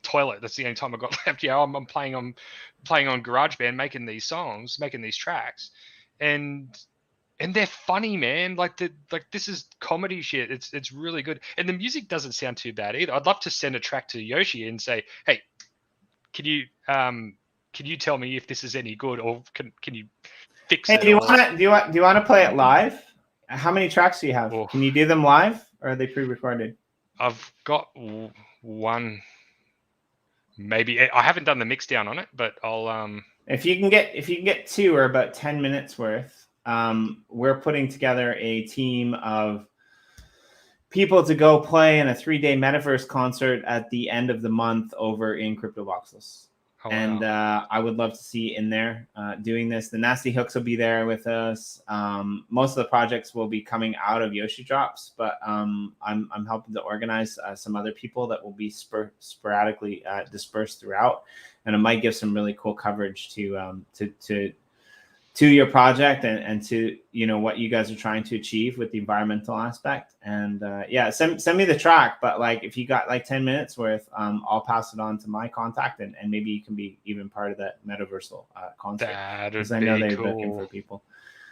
toilet, that's the only time I've got left. Yeah, I'm playing on GarageBand, making these songs, making these tracks, and they're funny, man. Like this is comedy shit. It's really good, and the music doesn't sound too bad either. I'd love to send a track to Yoshi and say, hey, can you tell me if this is any good, or can you fix it? Do you want to play it live? How many tracks do you have? Can you do them live, or are they pre-recorded? I've got one. Maybe I haven't done the mix down on it, but I'll If you can get 2 or about 10 minutes worth, we're putting together a team of people to go play in a 3-day metaverse concert at the end of the month over in Crypto Voxels. Oh, And wow. I would love to see in there doing this. The Nasty Hooks will be there with us. Most of the projects will be coming out of Yoshi Drops, but I'm helping to organize some other people that will be sporadically dispersed throughout, and it might give some really cool coverage to your project and to what you guys are trying to achieve with the environmental aspect. And send me the track, but like if you got like 10 minutes worth, I'll pass it on to my contact, and maybe you can be even part of that metaversal concert, because I know they're looking for people.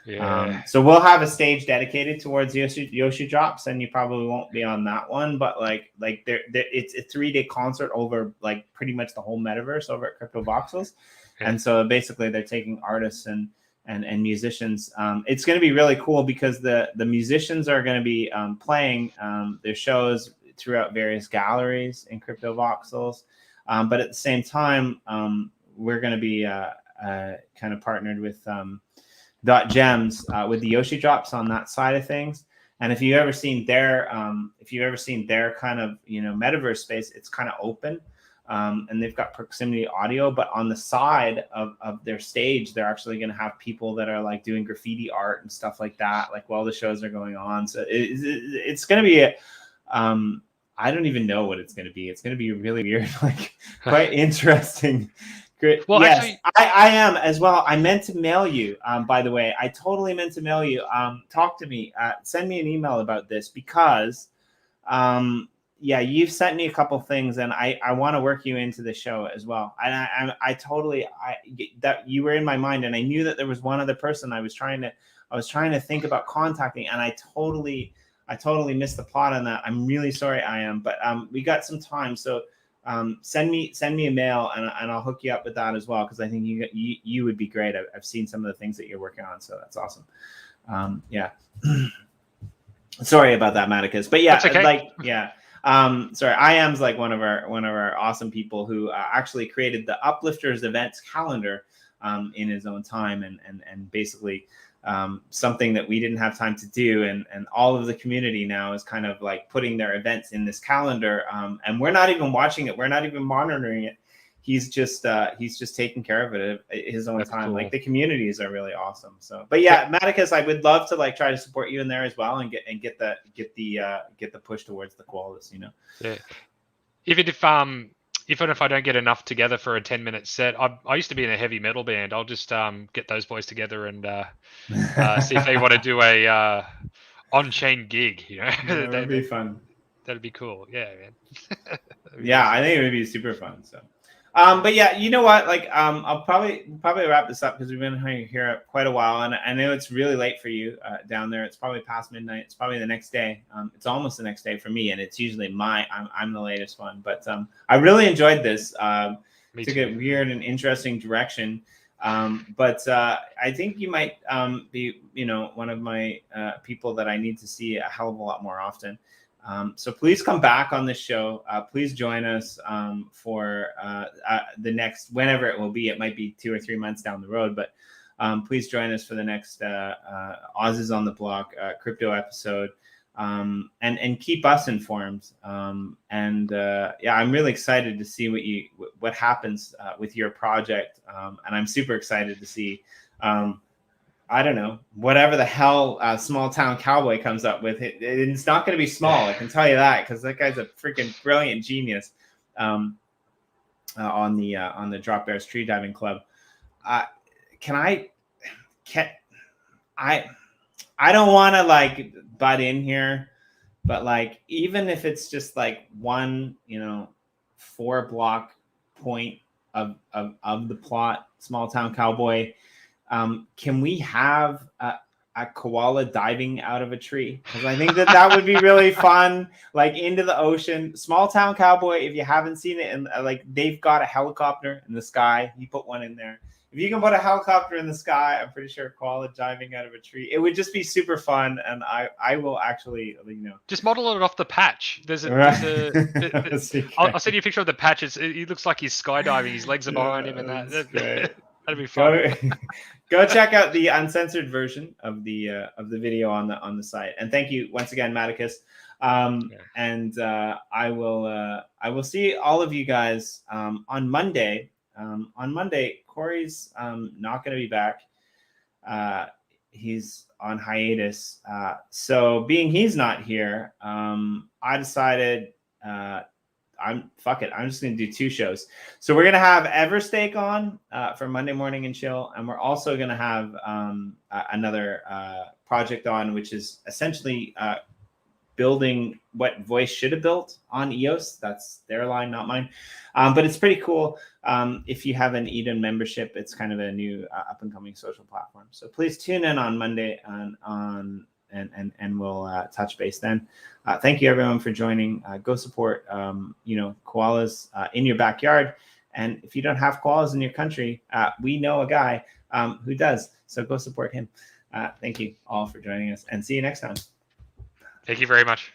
Yeah. So we'll have a stage dedicated towards Yoshi Drops, and you probably won't be on that one, but like it's a 3-day concert over like pretty much the whole metaverse over at Crypto Voxels. Yeah. And so basically they're taking artists and musicians. It's going to be really cool because the musicians are going to be playing their shows throughout various galleries in Crypto Voxels. But at the same time, we're going to be kind of partnered with .gems with the Yoshi Drops on that side of things. And if you've ever seen their kind of metaverse space, it's kind of open. And they've got proximity audio, but on the side of their stage, they're actually going to have people that are like doing graffiti art and stuff like that, like while the shows are going on. So it's going to be I don't even know what it's going to be. It's going to be really weird, like quite interesting. Great. Well, yes, actually, I am as well. I meant to mail you, by the way. I totally meant to mail you. Talk to me. Send me an email about this because yeah, you've sent me a couple things, and I want to work you into the show as well. And I totally that you were in my mind, and I knew that there was one other person I was trying to think about contacting, and I totally missed the plot on that. I'm really sorry, I am, but we got some time, so send me a mail, and I'll hook you up with that as well, because I think you would be great. I've seen some of the things that you're working on, so that's awesome. Yeah. Sorry about that, Maticus, but yeah, okay. sorry, I am's like one of our awesome people who actually created the Uplifters events calendar in his own time, and basically something that we didn't have time to do, and all of the community now is kind of like putting their events in this calendar, and we're not even watching it, we're not even monitoring it. He's just taking care of it at his own time. Cool. Like the communities are really awesome. So, but yeah, Maticus, I would love to like try to support you in there as well, and get the push towards the qualities, Yeah. Even if I don't get enough together for a 10-minute set, I used to be in a heavy metal band. I'll just get those boys together and see if they want to do a on-chain gig. Yeah, that would be fun. That'd be cool. Yeah, man. Yeah, I think it would be super fun. So. But yeah, you know what? Like, I'll probably wrap this up because we've been here quite a while, and I know it's really late for you down there. It's probably past midnight. It's probably the next day. It's almost the next day for me, and it's usually I'm the latest one. But I really enjoyed this. Took a weird and interesting direction. But I think you might be, one of my people that I need to see a hell of a lot more often. So please come back on this show. Please join us for the next, whenever it will be. It might be 2 or 3 months down the road, but please join us for the next Aussies on the Block crypto episode, and keep us informed. Yeah, I'm really excited to see what happens with your project, and I'm super excited to see. I don't know, whatever the hell Small Town Cowboy comes up with, it's not going to be small. I can tell you that, because that guy's a freaking brilliant genius on the Drop Bears Tree Diving Club. I don't want to like butt in here, but like even if it's just like one 4-block point of the plot, Small Town Cowboy. Can we have a koala diving out of a tree? Because I think that would be really fun, like into the ocean. Small Town Cowboy, if you haven't seen it, and like they've got a helicopter in the sky. You put one in there. If you can put a helicopter in the sky, I'm pretty sure koala diving out of a tree. It would just be super fun, and I will actually, just model it off the patch. I'll send you a picture of the patch. He looks like he's skydiving. His legs are behind him, and that'd be fun. Go check out the uncensored version of the video on the site. And thank you once again, Maticus. And I will see all of you guys on Monday. On Monday, Corey's not going to be back. He's on hiatus. So being he's not here, I decided I'm just going to do 2 shows. So we're going to have Everstake on for Monday Morning and Chill. And we're also going to have another project on, which is essentially building what Voice should have built on EOS. That's their line, not mine. But it's pretty cool. If you have an Eden membership, it's kind of a new up and coming social platform. So please tune in on Monday and we'll touch base then. Thank you everyone for joining. Go support koalas in your backyard. And if you don't have koalas in your country, we know a guy who does. So go support him. Thank you all for joining us, and see you next time. Thank you very much.